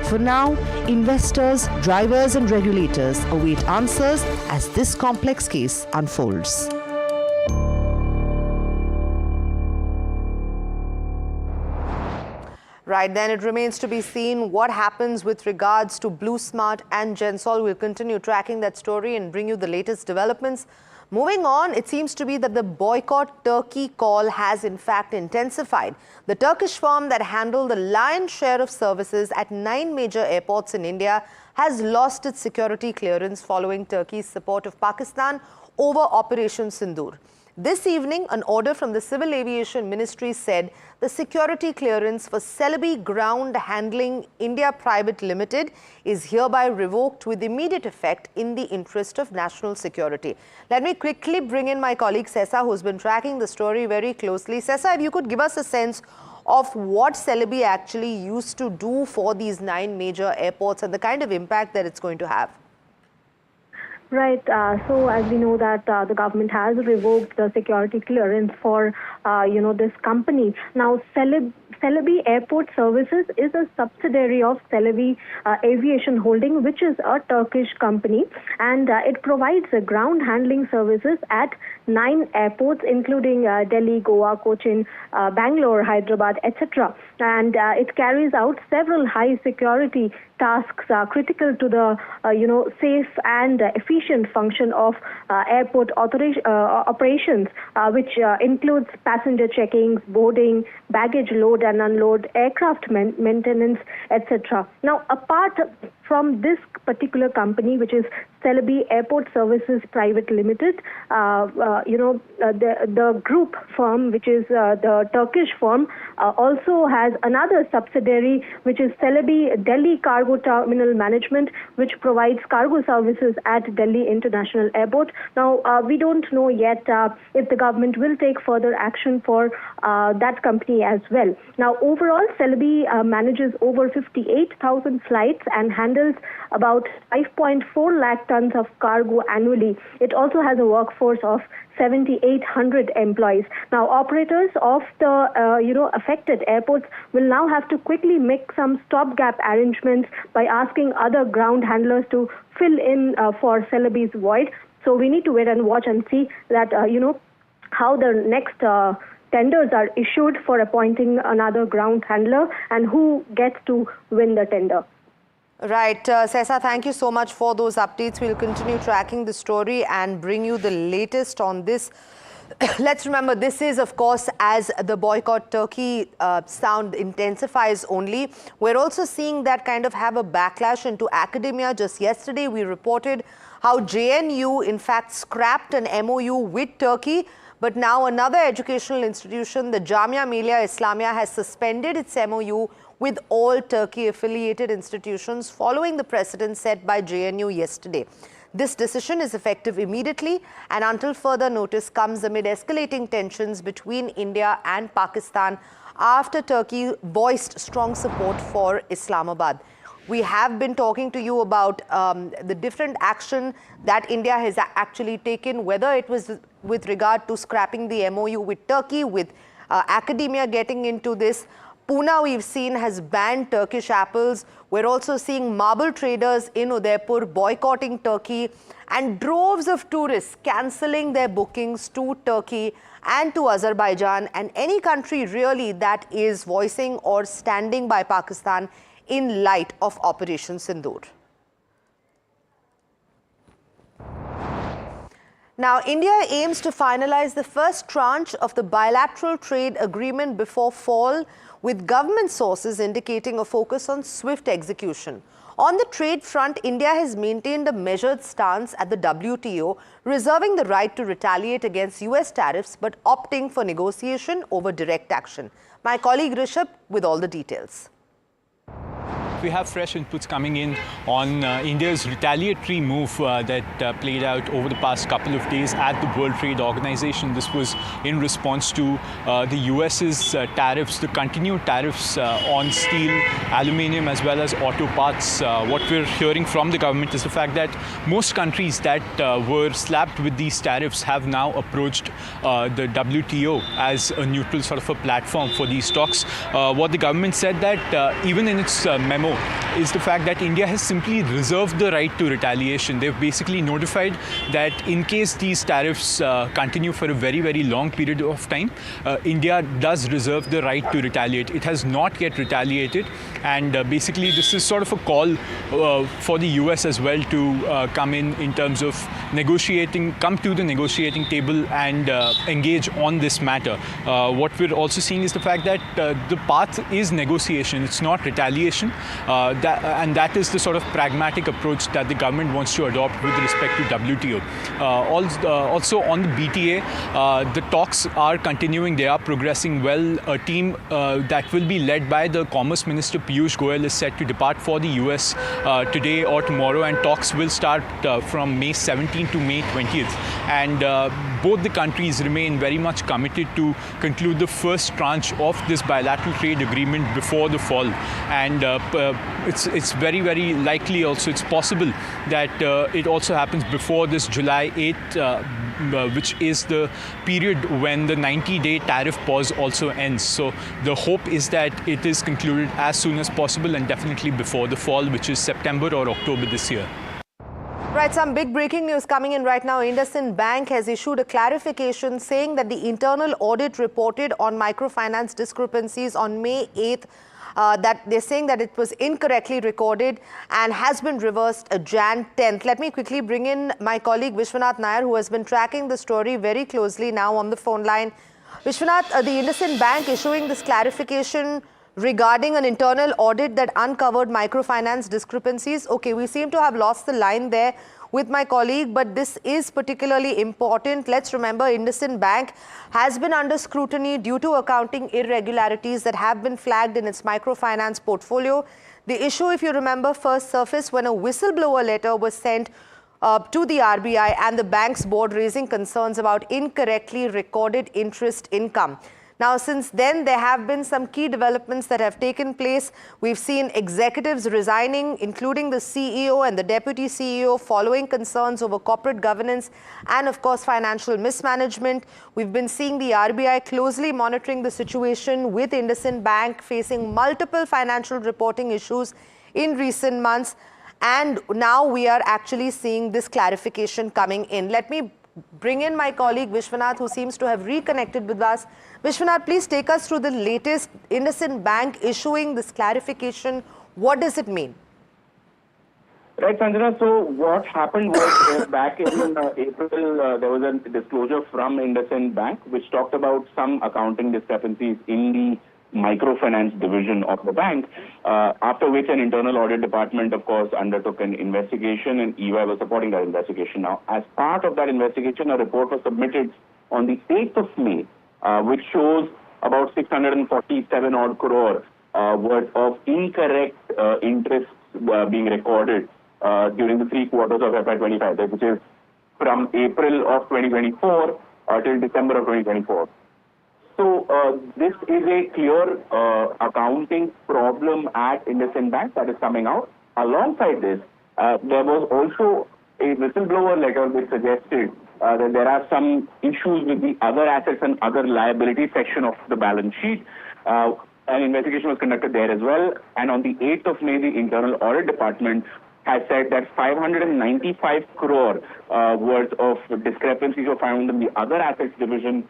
For now, investors, drivers, and regulators await answers as this complex case unfolds. Right, then it remains to be seen what happens with regards to BlueSmart and Gensol. We'll continue tracking that story and bring you the latest developments. Moving on, it seems to be that the boycott Turkey call has in fact intensified. The Turkish firm that handled the lion's share of services at 9 major airports in India has lost its security clearance following Turkey's support of Pakistan over Operation Sindoor. This evening, an order from the Civil Aviation Ministry said the security clearance for Celebi Ground Handling India Private Limited is hereby revoked with immediate effect in the interest of national security. Let me quickly bring in my colleague Sessa, who's been tracking the story very closely. Sessa, if you could give us a sense of what Celebi actually used to do for these 9 major airports and the kind of impact that it's going to have. Right. So as we know that the government has revoked the security clearance for, this company. Now, Celebi Airport Services is a subsidiary of Celebi Aviation Holding, which is a Turkish company, and it provides ground handling services at 9 airports, including Delhi, Goa, Cochin, Bangalore, Hyderabad, etc. And it carries out several high security tasks critical to the safe and efficient function of airport operations, which includes passenger checkings, boarding, baggage load and unload, aircraft maintenance, etc. Now, apart from this particular company, which is Celebi Airport Services Private Limited, the group firm, which is the Turkish firm, also has another subsidiary, which is Celebi Delhi Cargo Terminal Management, which provides cargo services at Delhi International Airport. Now, we don't know yet if the government will take further action for that company as well. Now, overall, Celebi manages over 58,000 flights and handles about 5.4 lakh tons of cargo annually. It also has a workforce of 7,800 employees. Now, operators of the affected airports will now have to quickly make some stopgap arrangements by asking other ground handlers to fill in for Celebi's void. So we need to wait and watch and see that how the next tenders are issued for appointing another ground handler and who gets to win the tender. Right. Sessa, thank you so much for those updates. We'll continue tracking the story and bring you the latest on this. Let's remember, this is, of course, as the boycott Turkey sound intensifies only. We're also seeing that kind of have a backlash into academia. Just yesterday, we reported how JNU, in fact, scrapped an MOU with Turkey. But now another educational institution, the Jamia Millia Islamia, has suspended its MOU with all Turkey-affiliated institutions following the precedent set by JNU yesterday. This decision is effective immediately and until further notice comes amid escalating tensions between India and Pakistan after Turkey voiced strong support for Islamabad. We have been talking to you about the different action that India has actually taken, whether it was with regard to scrapping the MOU with Turkey, with academia getting into this. Pune, we've seen, has banned Turkish apples. We're also seeing marble traders in Udaipur boycotting Turkey and droves of tourists cancelling their bookings to Turkey and to Azerbaijan and any country really that is voicing or standing by Pakistan in light of Operation Sindoor. Now, India aims to finalize the first tranche of the bilateral trade agreement before fall, with government sources indicating a focus on swift execution. On the trade front, India has maintained a measured stance at the WTO, reserving the right to retaliate against US tariffs but opting for negotiation over direct action. My colleague Rishabh with all the details. We have fresh inputs coming in on India's retaliatory move that played out over the past couple of days at the World Trade Organization. This was in response to the US's tariffs, the continued tariffs on steel, aluminium, as well as auto parts. What we're hearing from the government is the fact that most countries that were slapped with these tariffs have now approached the WTO as a neutral sort of a platform for these talks. What the government said that even in its memo is the fact that India has simply reserved the right to retaliation. They've basically notified that in case these tariffs continue for a very, very long period of time, India does reserve the right to retaliate. It has not yet retaliated, and basically this is sort of a call for the US as well to come in terms of negotiating, come to the negotiating table and engage on this matter. What we're also seeing is the fact that the path is negotiation, it's not retaliation. And that is the sort of pragmatic approach that the government wants to adopt with respect to WTO. Also on the BTA, the talks are continuing. They are progressing well. A team that will be led by the Commerce Minister Piyush Goyal is set to depart for the US today or tomorrow, and talks will start from May 17th to May 20th. And both the countries remain very much committed to conclude the first tranche of this bilateral trade agreement before the fall. And it's very, very likely also, it's possible that it also happens before this July 8th, which is the period when the 90-day tariff pause also ends. So the hope is that it is concluded as soon as possible and definitely before the fall, which is September or October this year. Right, some big breaking news coming in right now. IndusInd Bank has issued a clarification saying that the internal audit reported on microfinance discrepancies on May 8th, that they're saying that it was incorrectly recorded and has been reversed Jan 10th. Let me quickly bring in my colleague Vishwanath Nair, who has been tracking the story very closely now on the phone line. Vishwanath, the IndusInd Bank issuing this clarification regarding an internal audit that uncovered microfinance discrepancies. Okay, we seem to have lost the line there with my colleague, but this is particularly important. Let's remember, IndusInd Bank has been under scrutiny due to accounting irregularities that have been flagged in its microfinance portfolio. The issue, if you remember, first surfaced when a whistleblower letter was sent to the RBI and the bank's board raising concerns about incorrectly recorded interest income. Now, since then, there have been some key developments that have taken place. We've seen executives resigning, including the CEO and the deputy CEO, following concerns over corporate governance and, of course, financial mismanagement. We've been seeing the RBI closely monitoring the situation with IndusInd Bank facing multiple financial reporting issues in recent months. And now we are actually seeing this clarification coming in. Let me bring in my colleague Vishwanath, who seems to have reconnected with us. Vishwanath, please take us through the latest IndusInd Bank issuing this clarification. What does it mean? Right, Sanjana. So what happened was back in April, there was a disclosure from IndusInd Bank which talked about some accounting discrepancies in the microfinance division of the bank, after which an internal audit department, of course, undertook an investigation, and EY was supporting that investigation. Now, as part of that investigation, a report was submitted on the 8th of May, which shows about 647 odd crore worth of incorrect interest being recorded during the 3 quarters of FY25, which is from April of 2024 till December of 2024. So this is a clear accounting problem at IndusInd Bank that is coming out. Alongside this, there was also a whistleblower letter which suggested that there are some issues with the other assets and other liabilities section of the balance sheet. an investigation was conducted there as well. And on the 8th of May, the Internal Audit Department has said that 595 crore worth of discrepancies were found in the other assets division,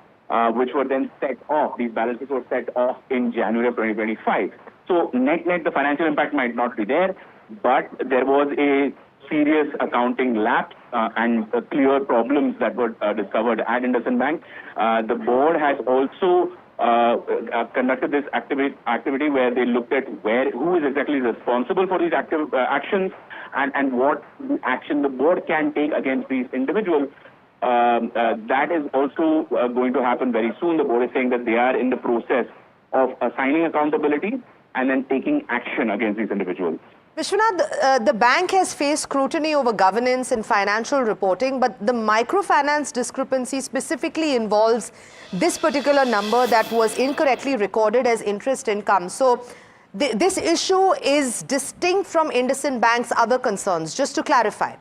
which were then set off. These balances were set off in January of 2025. So net-net, the financial impact might not be there, but there was a serious accounting lapse and clear problems that were discovered at IndusInd Bank. The board has also conducted this activity where they looked at who is exactly responsible for these actions and what action the board can take against these individuals. That is also going to happen very soon. The board is saying that they are in the process of assigning accountability and then taking action against these individuals. Vishwanath, the bank has faced scrutiny over governance and financial reporting, but the microfinance discrepancy specifically involves this particular number that was incorrectly recorded as interest income. So this issue is distinct from IndusInd Bank's other concerns, just to clarify.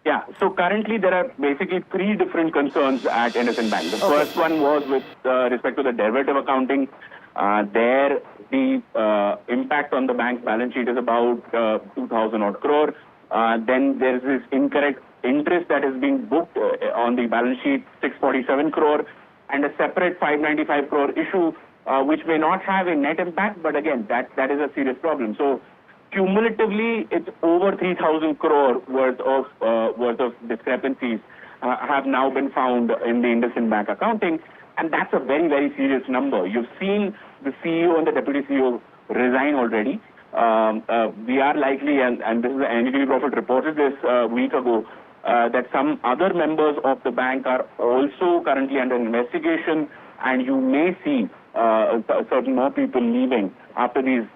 Yeah, so currently there are basically three different concerns at IndusInd Bank. The first one was with respect to the derivative accounting. There, the impact on the bank's balance sheet is about 2,000 odd crore. Then there's this incorrect interest that is being booked on the balance sheet, 647 crore, and a separate 595 crore issue, which may not have a net impact, but again, that is a serious problem. So cumulatively, it's over 3,000 crore worth of discrepancies have now been found in the IndusInd Bank accounting, and that's a very, very serious number. You've seen the CEO and the deputy CEO resign already. We are likely, and this is the NDTV Profit reported this a week ago, that some other members of the bank are also currently under investigation, and you may see certain more people leaving after these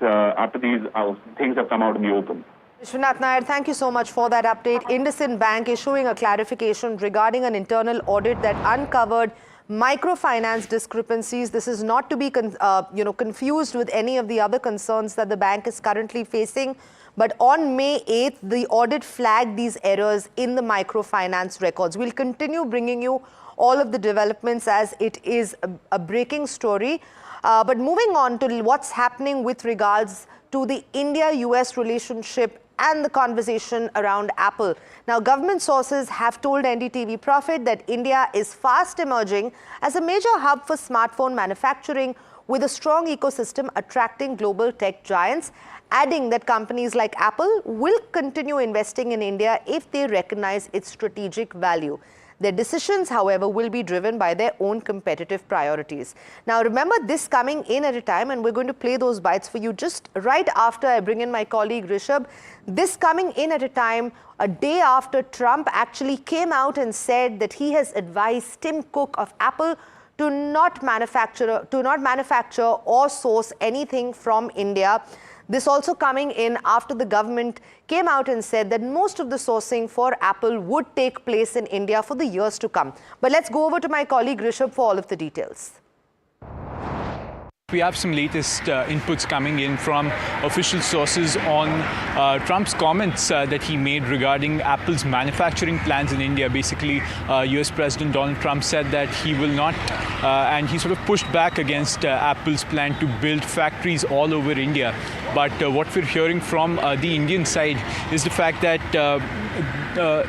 things have come out in the open. Vishwanath Nair, thank you so much for that update. IndusInd Bank issuing a clarification regarding an internal audit that uncovered microfinance discrepancies. This is not to be confused with any of the other concerns that the bank is currently facing. But on May 8th, the audit flagged these errors in the microfinance records. We'll continue bringing you all of the developments as it is a breaking story. But moving on to what's happening with regards to the India-US relationship and the conversation around Apple. Now, government sources have told NDTV Profit that India is fast emerging as a major hub for smartphone manufacturing with a strong ecosystem attracting global tech giants, adding that companies like Apple will continue investing in India if they recognize its strategic value. Their decisions, however, will be driven by their own competitive priorities. Now, remember this coming in at a time, and we're going to play those bites for you just right after I bring in my colleague Rishabh. This coming in at a time, a day after Trump actually came out and said that he has advised Tim Cook of Apple to not manufacture or source anything from India. This also coming in after the government came out and said that most of the sourcing for Apple would take place in India for the years to come. But let's go over to my colleague Rishabh for all of the details. We have some latest inputs coming in from official sources on Trump's comments that he made regarding Apple's manufacturing plans in India. Basically, US President Donald Trump said that he will not, and he sort of pushed back against Apple's plan to build factories all over India. But what we're hearing from the Indian side is the fact that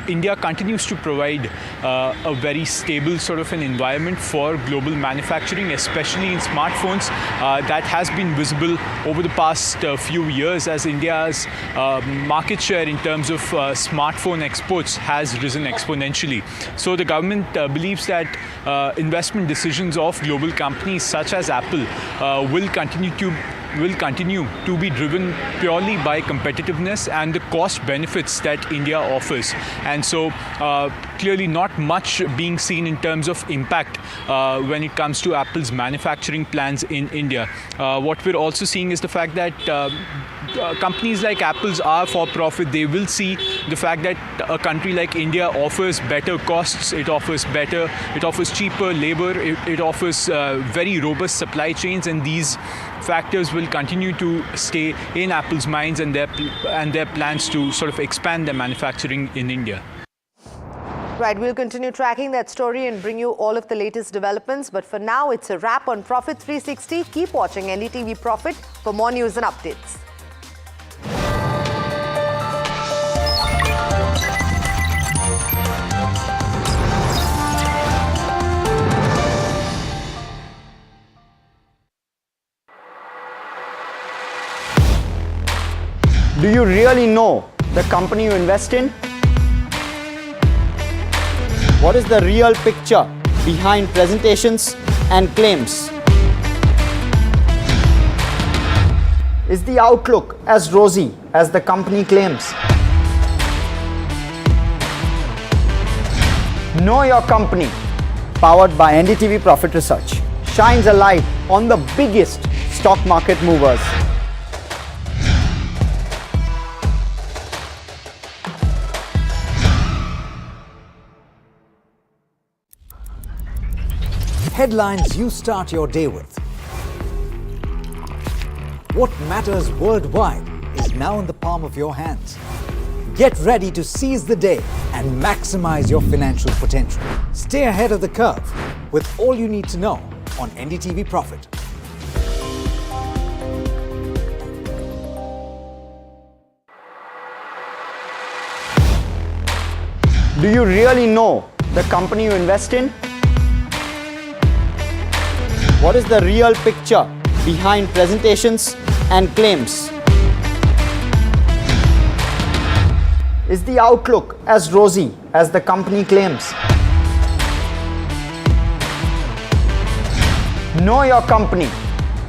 India continues to provide a very stable sort of an environment for global manufacturing, especially in smartphones. That has been visible over the past few years as India's market share in terms of smartphone exports has risen exponentially. So the government believes that investment decisions of global companies such as Apple will continue to be driven purely by competitiveness and the cost benefits that India offers. And so clearly not much being seen in terms of impact when it comes to Apple's manufacturing plans in India. What we're also seeing is the fact that companies like Apple's are for profit. They will see the fact that a country like India offers better costs, it offers cheaper labor, it offers very robust supply chains, and these factors will continue to stay in Apple's minds and their plans to sort of expand their manufacturing in India. Right, we'll continue tracking that story and bring you all of the latest developments. But for now, it's a wrap on Profit 360. Keep watching NDTV Profit for more news and updates. Do you really know the company you invest in? What is the real picture behind presentations and claims? Is the outlook as rosy as the company claims? Know Your Company, powered by NDTV Profit Research, shines a light on the biggest stock market movers. Headlines you start your day with. What matters worldwide is now in the palm of your hands. Get ready to seize the day and maximize your financial potential. Stay ahead of the curve with all you need to know on NDTV Profit. Do you really know the company you invest in? What is the real picture behind presentations and claims? Is the outlook as rosy as the company claims? Know Your Company,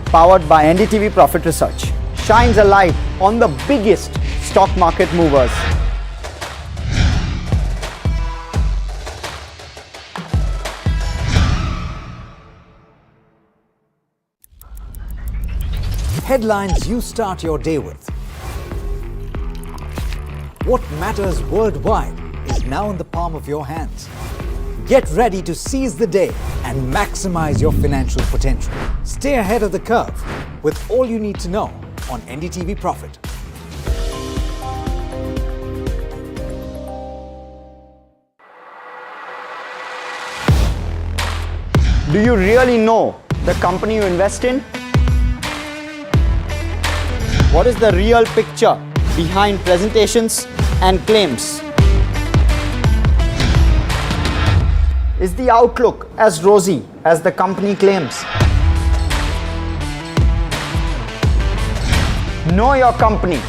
powered by NDTV Profit Research, shines a light on the biggest stock market movers. Headlines you start your day with. What matters worldwide is now in the palm of your hands. Get ready to seize the day and maximize your financial potential. Stay ahead of the curve with all you need to know on NDTV Profit. Do you really know the company you invest in? What is the real picture behind presentations and claims? Is the outlook as rosy as the company claims? Know Your Company,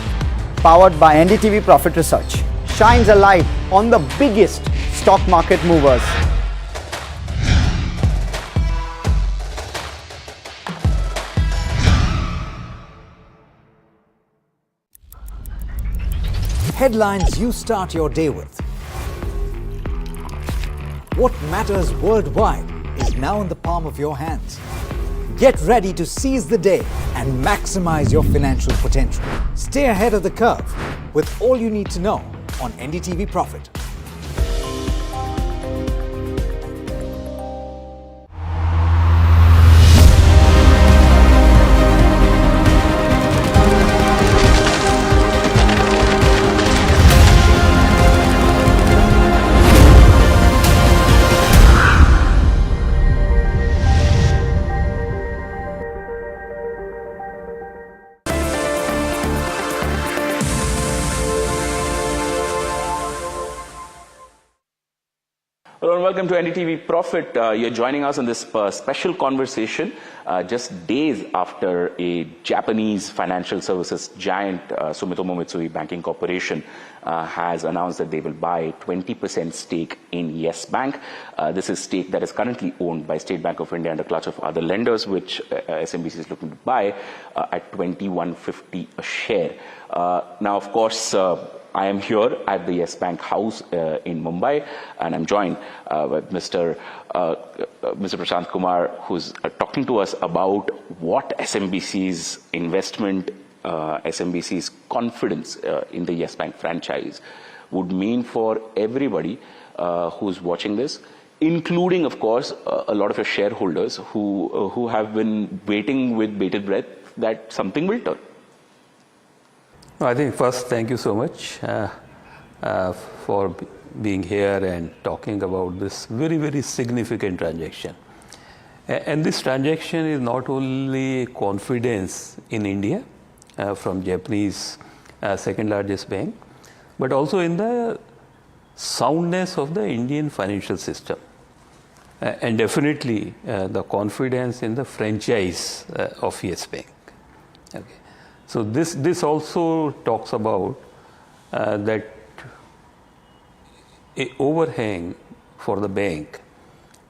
powered by NDTV Profit Research, shines a light on the biggest stock market movers. Headlines you start your day with. What matters worldwide is now in the palm of your hands. Get ready to seize the day and maximize your financial potential. Stay ahead of the curve with all you need to know on NDTV Profit. Hello and welcome to NDTV Profit. You're joining us on this special conversation just days after a Japanese financial services giant, Sumitomo Mitsui Banking Corporation, has announced that they will buy 20% stake in Yes Bank. This is stake that is currently owned by State Bank of India and a clutch of other lenders, which SMBC is looking to buy at 21.50 a share. Now, of course, I am here at the Yes Bank house in Mumbai, and I'm joined with Mr. Prashant Kumar, who's talking to us about what SMBC's investment, SMBC's confidence in the Yes Bank franchise would mean for everybody who's watching this, including, of course, a lot of your shareholders who have been waiting with bated breath that something will turn. I think first, thank you so much for being here and talking about this very, very significant transaction. And this transaction is not only confidence in India from Japanese second largest bank, but also in the soundness of the Indian financial system. And definitely the confidence in the franchise of Yes Bank. Okay. So this also talks about that a overhang for the bank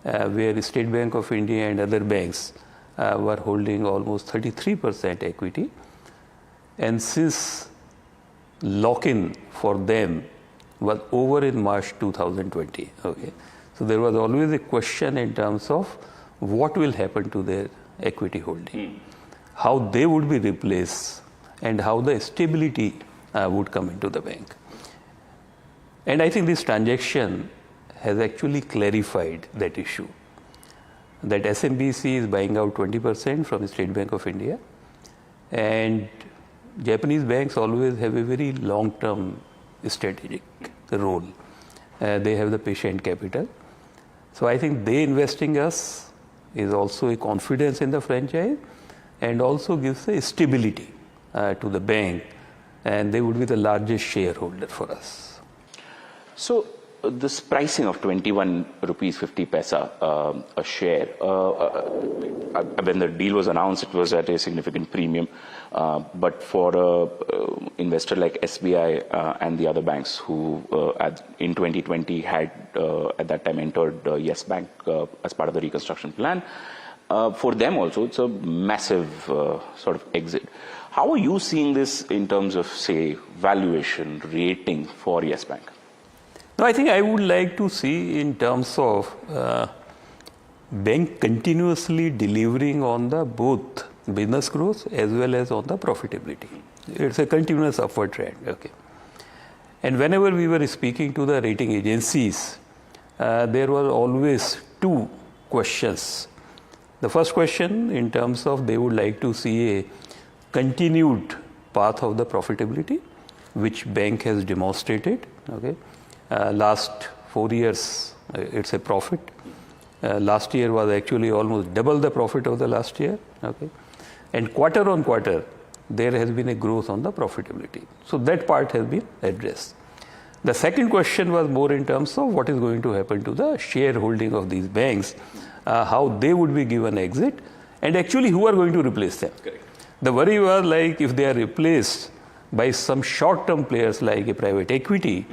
where State Bank of India and other banks were holding almost 33% equity, and since lock-in for them was over in March 2020. Okay, so there was always a question in terms of what will happen to their equity holding, how they would be replaced, and how the stability would come into the bank. And I think this transaction has actually clarified that issue, that SMBC is buying out 20% from the State Bank of India, and Japanese banks always have a very long-term strategic role. They have the patient capital. So I think they investing us is also a confidence in the franchise and also gives a stability to the bank, and they would be the largest shareholder for us. So this pricing of 21 rupees 50 paisa a share, when the deal was announced, it was at a significant premium. But for an investor like SBI and the other banks who in 2020 had at that time entered Yes Bank as part of the reconstruction plan, for them also it's a massive sort of exit. How are you seeing this in terms of, say, valuation, rating for Yes Bank? No, I think I would like to see in terms of bank continuously delivering on the both business growth as well as on the profitability. It's a continuous upward trend. Okay. And whenever we were speaking to the rating agencies, there were always two questions. The first question in terms of they would like to see a continued path of the profitability, which bank has demonstrated. Okay. Last 4 years, it's a profit. Last year was actually almost double the profit of the last year. Okay. And quarter on quarter, there has been a growth on the profitability. So that part has been addressed. The second question was more in terms of what is going to happen to the shareholding of these banks, how they would be given exit, and actually who are going to replace them. Correct. The worry was like if they are replaced by some short-term players like a private equity,